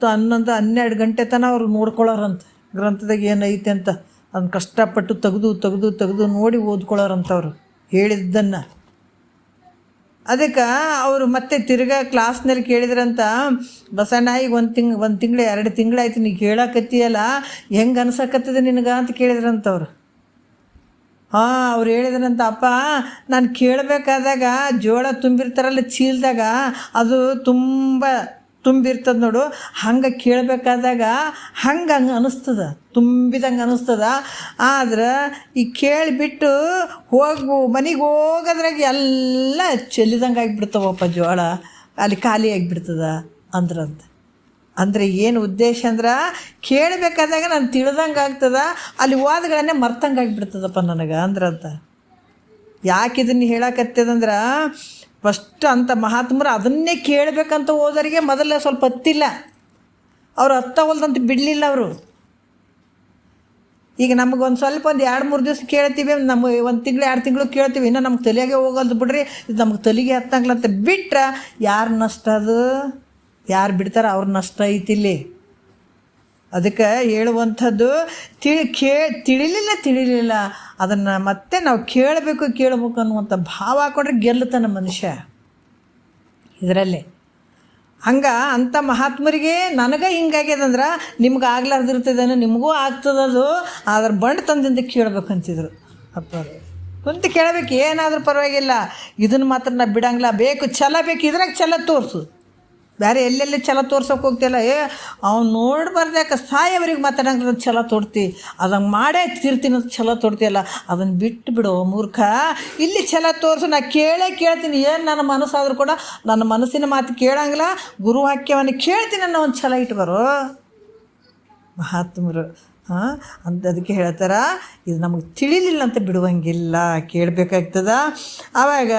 Speaker 1: 11, 12 ಗಂಟೆ ತನಕ ಅವ್ರು ನೋಡ್ಕೊಳ್ಳೋರಂತ. ಗ್ರಂಥದಾಗ ಏನೈತೆ ಅಂತ ಅದನ್ನು ಕಷ್ಟಪಟ್ಟು ತೆಗೆದು ನೋಡಿ ಓದ್ಕೊಳ್ಳೋರಂಥವ್ರು ಹೇಳಿದ್ದನ್ನು. ಅದಕ್ಕೆ ಅವರು ಮತ್ತೆ ತಿರ್ಗಾ ಕ್ಲಾಸ್ನಲ್ಲಿ ಕೇಳಿದ್ರಂತ, ಬಸಣ್ಣ ಈಗ ಒಂದು ತಿಂಗಳು 2 ತಿಂಗಳಾಯ್ತು ನೀ ಕೇಳಕತ್ತೀಯಲ್ಲ, ಹೆಂಗೆ ಅನ್ಸಕತ್ತದೆ ನಿನಗೆ ಅಂತ ಕೇಳಿದ್ರಂತವ್ರು. ಅವ್ರು ಹೇಳಿದ್ರಂತ, ಅಪ್ಪ ನಾನು ಕೇಳಬೇಕಾದಾಗ ಜೋಳ ತುಂಬಿರ್ತಾರಲ್ಲ ಚೀಲದಾಗ, ಅದು ತುಂಬಿರ್ತದೆ ನೋಡು, ಹಂಗೆ ಕೇಳಬೇಕಾದಾಗ ಹಂಗೆ ಅನ್ನಿಸ್ತದ, ತುಂಬಿದಂಗೆ ಅನ್ನಿಸ್ತದ. ಆದ್ರೆ ಈಗ ಕೇಳಿಬಿಟ್ಟು ಮನೆಗೆ ಹೋಗೋದ್ರಾಗ ಎಲ್ಲ ಚೆಲ್ಲಿದಂಗೆ ಆಗಿಬಿಡ್ತಾವಪ್ಪ ಜೋಳ, ಅಲ್ಲಿ ಖಾಲಿ ಆಗಿಬಿಡ್ತದ ಅಂದ್ರಂತ. ಅಂದರೆ ಏನು ಉದ್ದೇಶ ಅಂದ್ರೆ, ಕೇಳಬೇಕಾದಾಗ ನಾನು ತಿಳಿದಂಗೆ ಆಗ್ತದ, ಅಲ್ಲಿ ಹೋದಗಳನ್ನೇ ಮರ್ತಂಗೆ ಆಗಿಬಿಡ್ತದಪ್ಪ ನನಗೆ ಅಂದ್ರಂತ. ಯಾಕೆ ಇದನ್ನು ಹೇಳಕತ್ತದಂದ್ರೆ, ಫಸ್ಟ್ ಅಂಥ ಮಹಾತ್ಮರು ಅದನ್ನೇ ಕೇಳಬೇಕಂತ ಹೋದವರಿಗೆ ಮೊದಲೇ ಸ್ವಲ್ಪ ಹತ್ತಿಲ್ಲ. ಅವ್ರು ಹತ್ತವಲ್ದಂತ ಬಿಡಲಿಲ್ಲ ಅವರು. ಈಗ ನಮಗೊಂದು ಸ್ವಲ್ಪ ಒಂದು 2-3 ದಿವಸ ಕೇಳ್ತೀವಿ, ನಮಗೆ 1 ತಿಂಗಳು 2 ತಿಂಗಳು ಕೇಳ್ತೀವಿ, ಇನ್ನೂ ನಮ್ಗೆ ತಲೆಗೆ ಹೋಗಲ್ದು ಬಿಡ್ರಿ, ಇದು ನಮ್ಗೆ ತಲೆಗೆ ಹತ್ತಂಗಿಲ್ಲ ಅಂತ ಬಿಟ್ರೆ ಯಾರು ನಷ್ಟ? ಅದು ಯಾರು ಬಿಡ್ತಾರೆ ಅವ್ರ ನಷ್ಟ ಐತಿಲ್ಲಿ. ಅದಕ್ಕೆ ಹೇಳುವಂಥದ್ದು ತಿಳಿಲಿಲ್ಲ ಅದನ್ನು ಮತ್ತೆ ನಾವು ಕೇಳಬೇಕು ಅನ್ನುವಂಥ ಭಾವ ಹಾಕೊಂಡ್ರೆ ಗೆಲ್ಲುತ್ತಾನೆ ಮನುಷ್ಯ ಇದರಲ್ಲಿ. ಅಂಥ ಮಹಾತ್ಮರಿಗೆ ನನಗೆ ಹಿಂಗಾಗ್ಯದಂದ್ರೆ ನಿಮ್ಗೆ ಆಗ್ಲಾರ್ದಿರ್ತದೇನೋ, ನಿಮಗೂ ಆಗ್ತದದು, ಆದ್ರೆ ಬಂಡು ತಂದಿಂದ ಕೇಳ್ಬೇಕಂತಿದ್ರು ಅಪ್ಪ. ಕುಂತು ಕೇಳಬೇಕು, ಏನಾದರೂ ಪರವಾಗಿಲ್ಲ, ಇದನ್ನು ಮಾತ್ರ ನಾ ಬಿಡಂಗಿಲ್ಲ, ಬೇಕು ಛಲ ಬೇಕು, ಇದ್ರಾಗ ಛಲ ತೋರಿಸು. ಬೇರೆ ಎಲ್ಲೆಲ್ಲಿ ಛಲ ತೋರ್ಸೋಕೆ ಹೋಗ್ತಿಲ್ಲ. ಅವ್ನು ನೋಡ್ಬಾರ್ದು, ಯಾಕೆ ಸಾಯವರಿಗೆ ಮಾತಾಡಂಗಿಲ್ಲ ಛಲ ತೋಡ್ತಿ, ಅದಂಗೆ ಮಾಡೇ ತಿರ್ತೀನಿ ಅಂತ ಛಲ ತೋಡ್ತಿಯಲ್ಲ, ಅದನ್ನು ಬಿಟ್ಟು ಬಿಡು ಮೂರ್ಖ. ಇಲ್ಲಿ ಛಲ ತೋರಿಸು, ನಾ ಕೇಳ್ತೀನಿ, ಏನು ನನ್ನ ಮನಸ್ಸಾದರೂ ಕೂಡ ನನ್ನ ಮನಸ್ಸಿನ ಮಾತು ಕೇಳಂಗಿಲ್ಲ, ಗುರುವಾಕ್ಯವನ್ನು ಕೇಳ್ತೀನಿ ಅನ್ನೋ ಒಂದು ಛಲ ಇಟ್ಟು ಬರೋ ಮಹಾತ್ಮರು. ಅದಕ್ಕೆ ಹೇಳ್ತಾರ, ಇದು ನಮಗೆ ತಿಳಿಲಿಲ್ಲ ಅಂತ ಬಿಡುವಂಗಿಲ್ಲ, ಕೇಳಬೇಕಾಗ್ತದ. ಆವಾಗ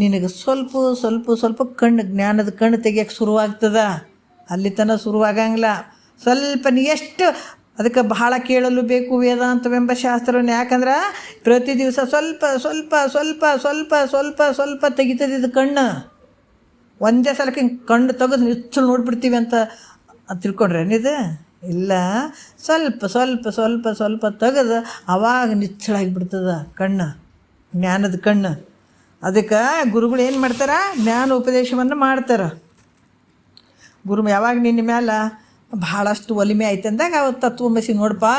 Speaker 1: ನಿನಗೆ ಸ್ವಲ್ಪ ಜ್ಞಾನದ ಕಣ್ಣು ತೆಗಿಯೋಕ್ಕೆ ಶುರುವಾಗ್ತದ. ಅಲ್ಲಿ ತನಕ ಶುರುವಾಗಂಗಿಲ್ಲ. ಸ್ವಲ್ಪ ನೀ ಎಷ್ಟು ಅದಕ್ಕೆ ಬಹಳ ಕೇಳಲು ಬೇಕು ವೇದಾಂತವೆಂಬ ಶಾಸ್ತ್ರವನ್ನು. ಯಾಕಂದ್ರೆ ಪ್ರತಿ ದಿವಸ ಸ್ವಲ್ಪ ತೆಗಿತದೆ ಇದು ಕಣ್ಣು. ಒಂದೇ ಸಲಕ್ಕೆ ಹಿಂಗೆ ಕಣ್ಣು ತೆಗೆದು ನಿಚ್ಚಲು ನೋಡ್ಬಿಡ್ತೀವಿ ಅಂತ ತಿಳ್ಕೊಂಡ್ರೇನಿದು? ಇಲ್ಲ, ಸ್ವಲ್ಪ ತೆಗೆದು ಅವಾಗ ನಿಚ್ಚಳಾಗಿಬಿಡ್ತದ ಕಣ್ಣು, ಜ್ಞಾನದ ಕಣ್ಣು. ಅದಕ್ಕೆ ಗುರುಗಳು ಏನು ಮಾಡ್ತಾರೆ? ಜ್ಞಾನ ಉಪದೇಶವನ್ನು ಮಾಡ್ತಾರೆ. ಗುರು ಯಾವಾಗ ನಿನ್ನ ಮೇಲೆ ಭಾಳಷ್ಟು ಒಲಿಮೆ ಆಯ್ತು ಅಂದಾಗ ಅವತ್ತು ತತ್ವಮಸಿ ನೋಡಪ್ಪ,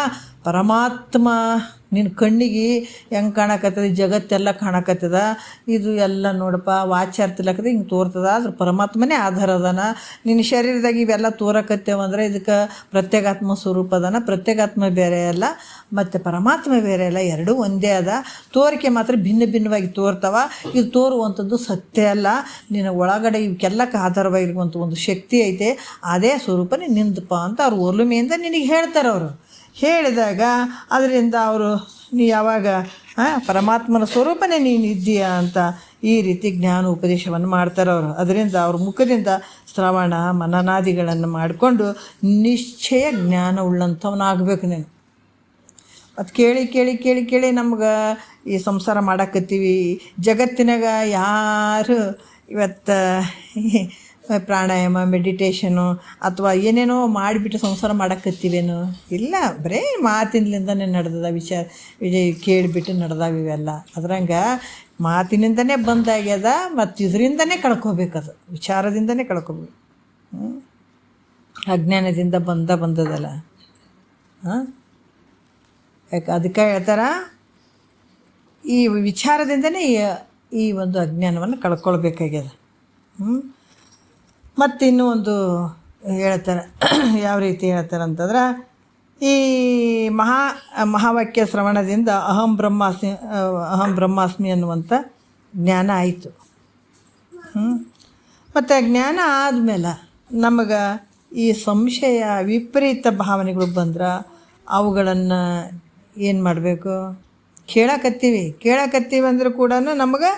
Speaker 1: ಪರಮಾತ್ಮ ನಿನ್ನ ಕಣ್ಣಿಗೆ ಹೆಂಗೆ ಕಾಣಕತ್ತದ, ಜಗತ್ತೆಲ್ಲ ಕಾಣಕತ್ತದ, ಇದು ಎಲ್ಲ ನೋಡಪ್ಪ ವಾಚಾರ್ತಿಲಕ್ಕದ ಹಿಂಗೆ ತೋರ್ತದ, ಆದ್ರೆ ಪರಮಾತ್ಮನೇ ಆಧಾರ ಅದಾನ. ನಿನ್ನ ಶರೀರದಾಗ ಇವೆಲ್ಲ ತೋರಕತ್ತೇವಂದ್ರೆ ಇದಕ್ಕೆ ಪ್ರತ್ಯೇಗಾತ್ಮ ಸ್ವರೂಪ ಅದಾನ. ಪ್ರತ್ಯೇಗಾತ್ಮ ಬೇರೆ ಅಲ್ಲ ಮತ್ತು ಪರಮಾತ್ಮ ಬೇರೆ ಅಲ್ಲ, ಎರಡೂ ಒಂದೇ ಅದ. ತೋರಿಕೆ ಮಾತ್ರ ಭಿನ್ನವಾಗಿ ತೋರ್ತಾವ. ಇದು ತೋರುವಂಥದ್ದು ಸತ್ಯ ಅಲ್ಲ. ನಿನ್ನ ಒಳಗಡೆ ಇವಕ್ಕೆಲ್ಲಕ್ಕೆ ಆಧಾರವಾಗಿರುವಂಥ ಒಂದು ಶಕ್ತಿ ಐತೆ, ಅದೇ ಸ್ವರೂಪನೇ ನಿಂದಪ್ಪ ಅಂತ ಅವ್ರು ಒಲುಮೆಯಿಂದ ನಿನಗೆ ಹೇಳ್ತಾರೆ. ಅವರು ಹೇಳಿದಾಗ ಅದರಿಂದ ಅವರು ನೀ ಯಾವಾಗ ಪರಮಾತ್ಮನ ಸ್ವರೂಪನೇ ನೀನು ಇದ್ದೀಯಾ ಅಂತ ಈ ರೀತಿ ಜ್ಞಾನ ಉಪದೇಶವನ್ನು ಮಾಡ್ತಾರೆ ಅವರು. ಅದರಿಂದ ಅವ್ರ ಮುಖದಿಂದ ಶ್ರವಣ ಮನನಾದಿಗಳನ್ನು ಮಾಡಿಕೊಂಡು ನಿಶ್ಚಯ ಜ್ಞಾನ ಉಳ್ಳಂಥವನಾಗಬೇಕು ನೀನು. ಮತ್ತು ಕೇಳಿ ನಮ್ಗೆ ಈ ಸಂಸಾರ ಮಾಡಾಕತ್ತೀವಿ. ಜಗತ್ತಿನಾಗ ಯಾರು ಇವತ್ತು ಪ್ರಾಣಾಯಾಮ ಮೆಡಿಟೇಷನು ಅಥವಾ ಏನೇನೋ ಮಾಡಿಬಿಟ್ಟು ಸಂಸಾರ ಮಾಡಾಕತ್ತೀವೇನು? ಇಲ್ಲ, ಬರೀ ಮಾತಿನಿಂದನೇ ನಡೆದದ ವಿಚಾರ ಕೇಳಿಬಿಟ್ಟು ನಡೆದಾವ ಇವೆಲ್ಲ. ಅದ್ರಂಗೆ ಮಾತಿನಿಂದನೇ ಬಂದಾಗ್ಯದ, ಮತ್ತು ಇದರಿಂದನೇ ಕಳ್ಕೊಬೇಕದು, ವಿಚಾರದಿಂದನೇ ಕಳ್ಕೊಬೇಕು. ಅಜ್ಞಾನದಿಂದ ಬಂದದಲ್ಲ. ಯಾಕೆ ಅದಕ್ಕೆ ಹೇಳ್ತಾರ, ಈ ವಿಚಾರದಿಂದನೇ ಈ ಒಂದು ಅಜ್ಞಾನವನ್ನು ಕಳ್ಕೊಳ್ಬೇಕಾಗ್ಯದ. ಮತ್ತು ಇನ್ನೂ ಒಂದು ಹೇಳ್ತಾರೆ, ಯಾವ ರೀತಿ ಹೇಳ್ತಾರೆ ಅಂತಂದ್ರೆ, ಈ ಮಹಾವಾಕ್ಯ ಶ್ರವಣದಿಂದ ಅಹಂ ಬ್ರಹ್ಮಾಸ್ಮಿ ಅನ್ನುವಂಥ ಜ್ಞಾನ ಆಯಿತು. ಮತ್ತು ಜ್ಞಾನ ಆದಮೇಲೆ ನಮಗೆ ಈ ಸಂಶಯ ವಿಪರೀತ ಭಾವನೆಗಳು ಬಂದ್ರೆ ಅವುಗಳನ್ನು ಏನು ಮಾಡಬೇಕು? ಕೇಳಕತ್ತೀವಿ ಅಂದರೂ ಕೂಡ ನಮಗೆ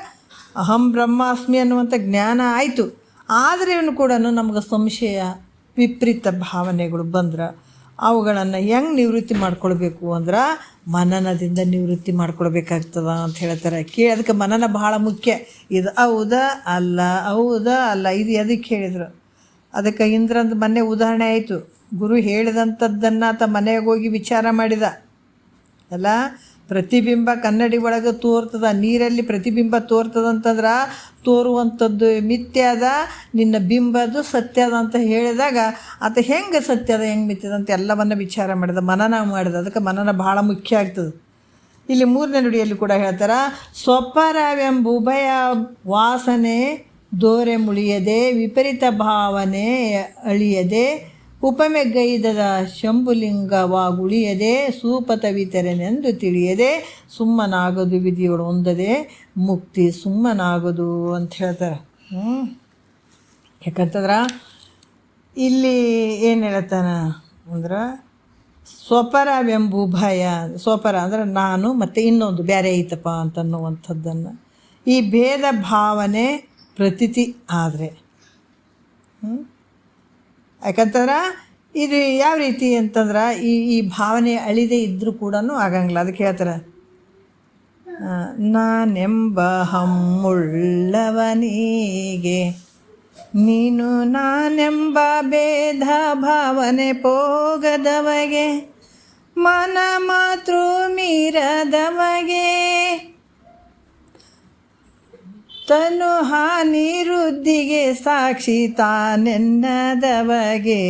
Speaker 1: ಅಹಂ ಬ್ರಹ್ಮಾಸ್ಮಿ ಅನ್ನುವಂಥ ಜ್ಞಾನ ಆಯಿತು. ಆದರೆ ಕೂಡ ನಮ್ಗೆ ಸಂಶಯ ವಿಪರೀತ ಭಾವನೆಗಳು ಬಂದ್ರೆ ಅವುಗಳನ್ನು ಹೆಂಗೆ ನಿವೃತ್ತಿ ಮಾಡ್ಕೊಳ್ಬೇಕು ಅಂದ್ರೆ ಮನನದಿಂದ ನಿವೃತ್ತಿ ಮಾಡ್ಕೊಳ್ಬೇಕಾಗ್ತದ ಅಂತ ಹೇಳ್ತಾರೆ. ಅದಕ್ಕೆ ಮನನ ಭಾಳ ಮುಖ್ಯ. ಇದು ಹೌದಾ ಅಲ್ಲ ಇದು ಎದಕ್ಕೆ ಹೇಳಿದರು? ಅದಕ್ಕೆ ಇಂದ್ರಂದು ಮೊನ್ನೆ ಉದಾಹರಣೆ ಆಯಿತು. ಗುರು ಹೇಳಿದಂಥದ್ದನ್ನು ಆತ ಮನೆಗೆ ಹೋಗಿ ವಿಚಾರ ಮಾಡಿದ. ಅಲ್ಲ, ಪ್ರತಿಬಿಂಬ ಕನ್ನಡಿ ಒಳಗೆ ತೋರ್ತದ, ನೀರಲ್ಲಿ ಪ್ರತಿಬಿಂಬ ತೋರ್ತದಂತಂದ್ರೆ ತೋರುವಂಥದ್ದು ಮಿಥ್ಯ ಅದ, ನಿನ್ನ ಬಿಂಬದು ಸತ್ಯ ಅದ ಅಂತ ಹೇಳಿದಾಗ ಆತ ಹೆಂಗೆ ಸತ್ಯ ಅದ ಹೆಂಗೆ ಮಿಥ್ಯದ ಅಂತ ಎಲ್ಲವನ್ನು ವಿಚಾರ ಮಾಡಿದ, ಮನನ ಮಾಡಿದ. ಅದಕ್ಕೆ ಮನನ ಭಾಳ ಮುಖ್ಯ ಆಗ್ತದೆ. ಇಲ್ಲಿ 3ನೇ ನುಡಿಯಲ್ಲಿ ಕೂಡ ಹೇಳ್ತಾರೆ, ಸ್ವಪರವೆಂಬುಭಯ ವಾಸನೆ ದೋರೆ ಮುಳಿಯದೆ ವಿಪರೀತ ಭಾವನೆ ಅಳಿಯದೆ ಉಪಮೆಗೈದದ ಶಂಭುಲಿಂಗವಾಗುಳಿಯದೆ ಸೂಪತವಿತರೆನೆಂದು ತಿಳಿಯದೆ ಸುಮ್ಮನಾಗದು ವಿಧಿಯೊಳು ಹೊಂದದೆ ಮುಕ್ತಿ ಸುಮ್ಮನಾಗದು ಅಂತ ಹೇಳ್ತಾರೆ. ಯಾಕಂತಂದ್ರೆ ಇಲ್ಲಿ ಏನು ಹೇಳ್ತಾನೆ ಅಂದ್ರೆ, ಸ್ವಪರವೆಂಬು ಭಯ, ಸ್ವಪರ ಅಂದರೆ ನಾನು ಮತ್ತು ಇನ್ನೊಂದು ಬೇರೆ ಐತಪ್ಪ ಅಂತನ್ನುವಂಥದ್ದನ್ನು, ಈ ಭೇದ ಭಾವನೆ ಪ್ರತೀತಿ ಆದರೆ, ಯಾಕಂತಂದ್ರೆ ಇದು ಯಾವ ರೀತಿ ಅಂತಂದ್ರೆ ಈ ಭಾವನೆ ಅಳಿದೇ ಇದ್ದರೂ ಕೂಡ ಆಗಂಗಿಲ್ಲ. ಅದಕ್ಕೆ ಹೇಳ್ತಾರೆ, ನಾನೆಂಬ ಹಮ್ಮುಳ್ಳವನಿಗೆ ನೀನು ನಾನೆಂಬ ಭೇದ ಭಾವನೆ ಪೋಗದವಗೆ ಮನ ಮಾತೃ ಮೀರದವಗೆ ತನು ಹಾನಿ ವೃದ್ಧಿಗೆ ಸಾಕ್ಷಿ ತಾನೆನ್ನದವಗೆ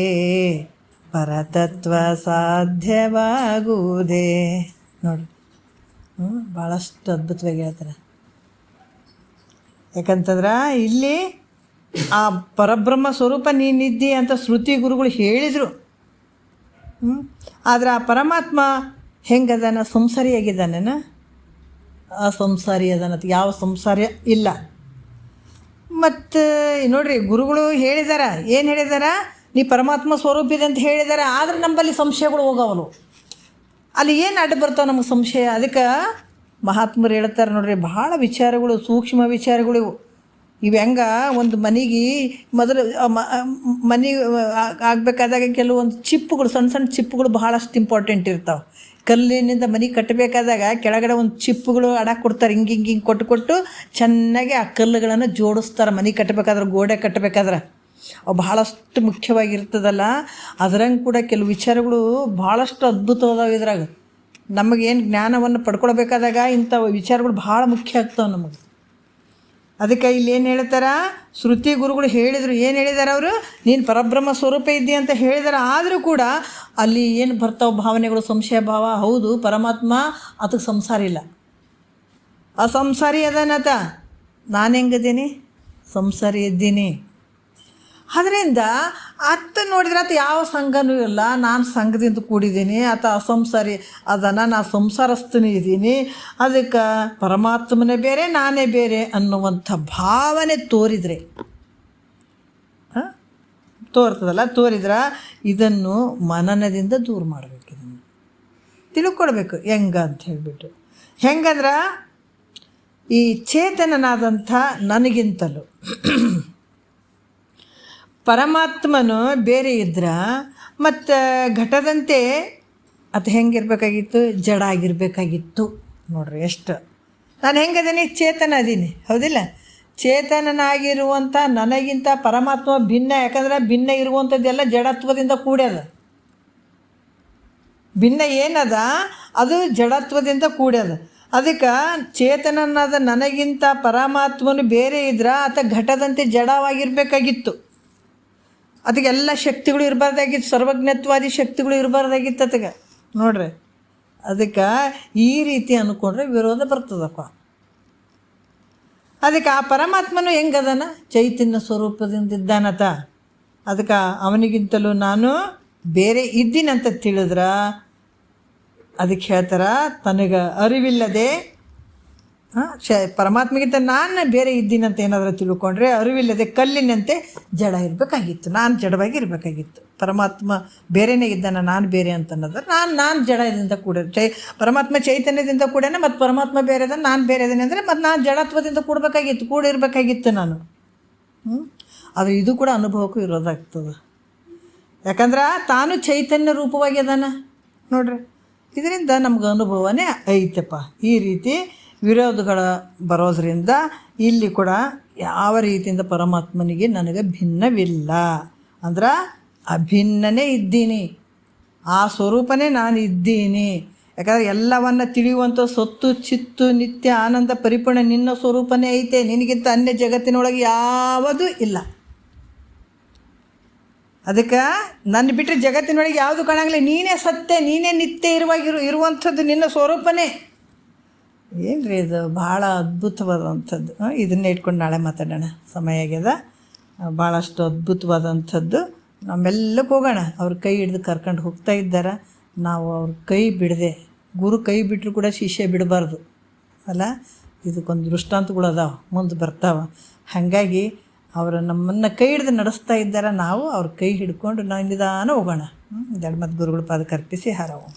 Speaker 1: ಪರತತ್ವ ಸಾಧ್ಯವಾಗುವುದೇ. ನೋಡಿ, ಭಾಳಷ್ಟು ಅದ್ಭುತವಾಗಿ ಹೇಳ್ತಾರೆ. ಯಾಕಂತಂದ್ರೆ ಇಲ್ಲಿ ಆ ಪರಬ್ರಹ್ಮ ಸ್ವರೂಪ ನೀನಿದ್ದಿ ಅಂತ ಶ್ರುತಿ ಗುರುಗಳು ಹೇಳಿದರು. ಆದರೆ ಆ ಪರಮಾತ್ಮ ಹೆಂಗದಾನ? ಸಂಸಾರಿಯಾಗಿದ್ದಾನೇನ? ಅಸಂಸಾರಿ ಅದಾನತ್. ಯಾವ ಸಂಸಾರ ಇಲ್ಲ. ಮತ್ತು ನೋಡ್ರಿ, ಗುರುಗಳು ಹೇಳಿದಾರ, ಏನು ಹೇಳಿದಾರ? ನೀ ಪರಮಾತ್ಮ ಸ್ವರೂಪ ಇದೆ ಅಂತ ಹೇಳಿದಾರೆ. ಆದರೆ ನಮ್ಮಲ್ಲಿ ಸಂಶಯಗಳು ಹೋಗವಲು. ಅಲ್ಲಿ ಏನು ಅಡ್ಡ ಬರ್ತಾವೆ ನಮಗೆ ಸಂಶಯ? ಅದಕ್ಕೆ ಮಹಾತ್ಮರು ಹೇಳ್ತಾರೆ ನೋಡ್ರಿ, ಭಾಳ ವಿಚಾರಗಳು, ಸೂಕ್ಷ್ಮ ವಿಚಾರಗಳು ಇವು. ಹೆಂಗೆ ಒಂದು ಮನೆಗೆ ಮೊದಲು ಮನೆ ಆಗಬೇಕಾದಾಗ ಕೆಲವೊಂದು ಚಿಪ್ಪುಗಳು, ಸಣ್ಣ ಸಣ್ಣ ಚಿಪ್ಪುಗಳು ಭಾಳಷ್ಟು ಇಂಪಾರ್ಟೆಂಟ್ ಇರ್ತಾವೆ. ಕಲ್ಲಿನಿಂದ ಮನೆ ಕಟ್ಟಬೇಕಾದಾಗ ಕೆಳಗಡೆ ಒಂದು ಚಿಪ್ಪುಗಳು ಅಡಕ್ಕೆ ಕೊಡ್ತಾರೆ. ಹಿಂಗೆ ಕೊಟ್ಟು ಚೆನ್ನಾಗಿ ಆ ಕಲ್ಲುಗಳನ್ನು ಜೋಡಿಸ್ತಾರೆ. ಮನೆ ಕಟ್ಟಬೇಕಾದ್ರೆ, ಗೋಡೆ ಕಟ್ಟಬೇಕಾದ್ರೆ ಅವು ಭಾಳಷ್ಟು ಮುಖ್ಯವಾಗಿರ್ತದಲ್ಲ. ಅದರಂಗೆ ಕೂಡ ಕೆಲವು ವಿಚಾರಗಳು ಭಾಳಷ್ಟು ಅದ್ಭುತವಾದವು. ಇದ್ರಾಗ ನಮಗೇನು ಜ್ಞಾನವನ್ನು ಪಡ್ಕೊಳ್ಬೇಕಾದಾಗ ಇಂಥ ವಿಚಾರಗಳು ಭಾಳ ಮುಖ್ಯ ಆಗ್ತಾವೆ ನಮಗೆ. ಅದಕ್ಕೆ ಇಲ್ಲಿ ಏನು ಹೇಳ್ತಾರೆ? ಶ್ರುತಿ ಗುರುಗಳು ಹೇಳಿದರು. ಏನು ಹೇಳಿದ್ದಾರೆ ಅವರು? ನೀನು ಪರಬ್ರಹ್ಮ ಸ್ವರೂಪ ಇದ್ದಿ ಅಂತ ಹೇಳಿದಾರೆ. ಆದರೂ ಕೂಡ ಅಲ್ಲಿ ಏನು ಬರ್ತಾವೆ ಭಾವನೆಗಳು, ಸಂಶಯ ಭಾವ. ಹೌದು, ಪರಮಾತ್ಮ ಅದಕ್ಕೆ ಸಂಸಾರ ಇಲ್ಲ, ಅಸಂಸಾರಿ ಅದಾನತ. ನಾನು ಹೆಂಗದೀನಿ? ಸಂಸಾರಿ ಇದ್ದೀನಿ. ಅದರಿಂದ ಅತ್ತ ನೋಡಿದ್ರೆ ಆತ ಯಾವ ಸಂಘನೂ ಇಲ್ಲ. ನಾನು ಸಂಘದಿಂದ ಕೂಡಿದ್ದೀನಿ, ಆತ ಅಸಂಸಾರಿ ಅದನ್ನು, ನಾನು ಸಂಸಾರಸ್ಥನೇ ಇದ್ದೀನಿ. ಅದಕ್ಕೆ ಪರಮಾತ್ಮನೇ ಬೇರೆ, ನಾನೇ ಬೇರೆ ಅನ್ನುವಂಥ ಭಾವನೆ ತೋರಿದರೆ ತೋರಿದ್ರೆ ಇದನ್ನು ಮನನದಿಂದ ದೂರ ಮಾಡಬೇಕು. ಇದನ್ನು ತಿಳ್ಕೊಳ್ಬೇಕು ಹೆಂಗೆ ಅಂತ ಹೇಳಿಬಿಟ್ಟು. ಹೆಂಗಂದ್ರೆ ಈ ಚೇತನನಾದಂಥ ನನಗಿಂತಲೂ ಪರಮಾತ್ಮನು ಬೇರೆ ಇದ್ರೆ ಮತ್ತು ಘಟದಂತೆ ಅದು ಹೆಂಗಿರ್ಬೇಕಾಗಿತ್ತು? ಜಡ ಆಗಿರಬೇಕಾಗಿತ್ತು. ನೋಡ್ರಿ ಎಷ್ಟು ನಾನು ಹೆಂಗದೀನಿ? ಚೇತನ ಅದೀನಿ, ಹೌದಿಲ್ಲ? ಚೇತನನಾಗಿರುವಂಥ ನನಗಿಂತ ಪರಮಾತ್ಮ ಭಿನ್ನ. ಯಾಕಂದ್ರೆ ಭಿನ್ನ ಇರುವಂಥದ್ದೆಲ್ಲ ಜಡತ್ವದಿಂದ ಕೂಡ್ಯದ. ಭಿನ್ನ ಏನದ? ಅದು ಜಡತ್ವದಿಂದ ಕೂಡ್ಯದ. ಅದಕ್ಕೆ ಚೇತನನಾದ ನನಗಿಂತ ಪರಮಾತ್ಮನು ಬೇರೆ ಇದ್ರೆ ಆತ ಘಟದಂತೆ ಜಡವಾಗಿರಬೇಕಾಗಿತ್ತು. ಅದಕ್ಕೆಲ್ಲ ಶಕ್ತಿಗಳು ಇರಬಾರ್ದಾಗಿತ್ತು, ಸರ್ವಜ್ಞತ್ವಾದಿ ಶಕ್ತಿಗಳು ಇರಬಾರ್ದಾಗಿತ್ತು ಅದಕ್ಕೆ. ನೋಡ್ರಿ, ಅದಕ್ಕೆ ಈ ರೀತಿ ಅಂದ್ಕೊಂಡ್ರೆ ವಿರೋಧ ಬರ್ತದಪ್ಪ. ಅದಕ್ಕೆ ಆ ಪರಮಾತ್ಮನು ಹೆಂಗದನ? ಚೈತನ್ಯ ಸ್ವರೂಪದಿಂದ ಇದ್ದಾನತ. ಅದಕ್ಕೆ ಅವನಿಗಿಂತಲೂ ನಾನು ಬೇರೆ ಇದ್ದೀನಂತ ತಿಳಿದ್ರೆ ಅದಕ್ಕೆ ಹೇಳ್ತಾರೆ, ತನಗೆ ಅರಿವಿಲ್ಲದೆ ಪರಮಾತ್ಮಗಿಂತ ನಾನು ಬೇರೆ ಇದ್ದೀನಂತ ಏನಾದರೂ ತಿಳ್ಕೊಂಡ್ರೆ ಅರಿವಿಲ್ಲದೆ ಕಲ್ಲಿನಂತೆ ಜಡ ಇರಬೇಕಾಗಿತ್ತು. ನಾನು ಜಡವಾಗಿ ಇರಬೇಕಾಗಿತ್ತು. ಪರಮಾತ್ಮ ಬೇರೆಯೇ ಇದ್ದಾನೆ, ನಾನು ಬೇರೆ ಅಂತ ಅನ್ನೋದ್ರೆ ನಾನು ಜಡದಿಂದ ಕೂಡ ಪರಮಾತ್ಮ ಚೈತನ್ಯದಿಂದ ಕೂಡೇನೆ. ಮತ್ತು ಪರಮಾತ್ಮ ಬೇರೆ ಅದ, ನಾನು ಬೇರೆ ಇದ್ದೇನೆ ಅಂದರೆ ಮತ್ತು ನಾನು ಜಡತ್ವದಿಂದ ಕೂಡಿರಬೇಕಾಗಿತ್ತು ನಾನು. ಆದರೆ ಇದು ಕೂಡ ಅನುಭವಕ್ಕೂ ಇರೋದಾಗ್ತದೆ. ಯಾಕಂದ್ರೆ ತಾನು ಚೈತನ್ಯ ರೂಪವಾಗಿ ಅದಾನ. ನೋಡ್ರಿ, ಇದರಿಂದ ನಮ್ಗೆ ಅನುಭವನೇ ಐತಪ್ಪ. ಈ ರೀತಿ ವಿರೋಧಗಳ ಬರೋದರಿಂದ ಇಲ್ಲಿ ಕೂಡ ಯಾವ ರೀತಿಯಿಂದ ಪರಮಾತ್ಮನಿಗೆ ನನಗೆ ಭಿನ್ನವಿಲ್ಲ. ಅಂದ್ರೆ ಅಭಿನ್ನನೇ ಇದ್ದೀನಿ, ಆ ಸ್ವರೂಪನೇ ನಾನು ಇದ್ದೀನಿ. ಯಾಕಂದರೆ ಎಲ್ಲವನ್ನು ತಿಳಿಯುವಂಥ ಸೊತ್ತು ಚಿತ್ತು ನಿತ್ಯ ಆನಂದ ಪರಿಪೂರ್ಣ ನಿನ್ನ ಸ್ವರೂಪನೇ ಐತೆ. ನಿನಗಿಂತ ಅನ್ಯ ಜಗತ್ತಿನೊಳಗೆ ಯಾವುದೂ ಇಲ್ಲ. ಅದಕ್ಕೆ ನನ್ನ ಬಿಟ್ಟರೆ ಜಗತ್ತಿನೊಳಗೆ ಯಾವುದು ಕಾಣಂಗಿಲ್ಲ. ನೀನೇ ಸತ್ಯ, ನೀನೇ ನಿತ್ಯ ಇರುವಂಥದ್ದು ನಿನ್ನ ಸ್ವರೂಪನೇ. ಏನು ರೀ ಇದು ಭಾಳ ಅದ್ಭುತವಾದಂಥದ್ದು. ಇದನ್ನೇ ಇಟ್ಕೊಂಡು ನಾಳೆ ಮಾತಾಡೋಣ, ಸಮಯ ಆಗ್ಯದ. ಭಾಳಷ್ಟು ಅದ್ಭುತವಾದಂಥದ್ದು. ನಮ್ಮೆಲ್ಲಕ್ಕೆ ಹೋಗೋಣ. ಅವ್ರ ಕೈ ಹಿಡ್ದು ಕರ್ಕೊಂಡು ಹೋಗ್ತಾ ಇದ್ದಾರೆ. ನಾವು ಅವ್ರ ಕೈ ಬಿಡದೆ, ಗುರು ಕೈ ಬಿಟ್ಟರು ಕೂಡ ಶಿಷ್ಯ ಬಿಡಬಾರ್ದು ಅಲ್ಲ. ಇದಕ್ಕೊಂದು ದೃಷ್ಟಾಂತಗಳು ಅದಾವೆ, ಮುಂದೆ ಬರ್ತಾವೆ. ಹಾಗಾಗಿ ಅವರು ನಮ್ಮನ್ನು ಕೈ ಹಿಡ್ದು ನಡೆಸ್ತಾ ಇದ್ದಾರೆ. ನಾವು ಅವ್ರ ಕೈ ಹಿಡ್ಕೊಂಡು ನಾವು ನಿಧಾನ ಹೋಗೋಣ. ಮತ್ತು ಗುರುಗಳ ಪಾದಕ್ಕೆ ಅರ್ಪಿಸಿ ಹಾರವು.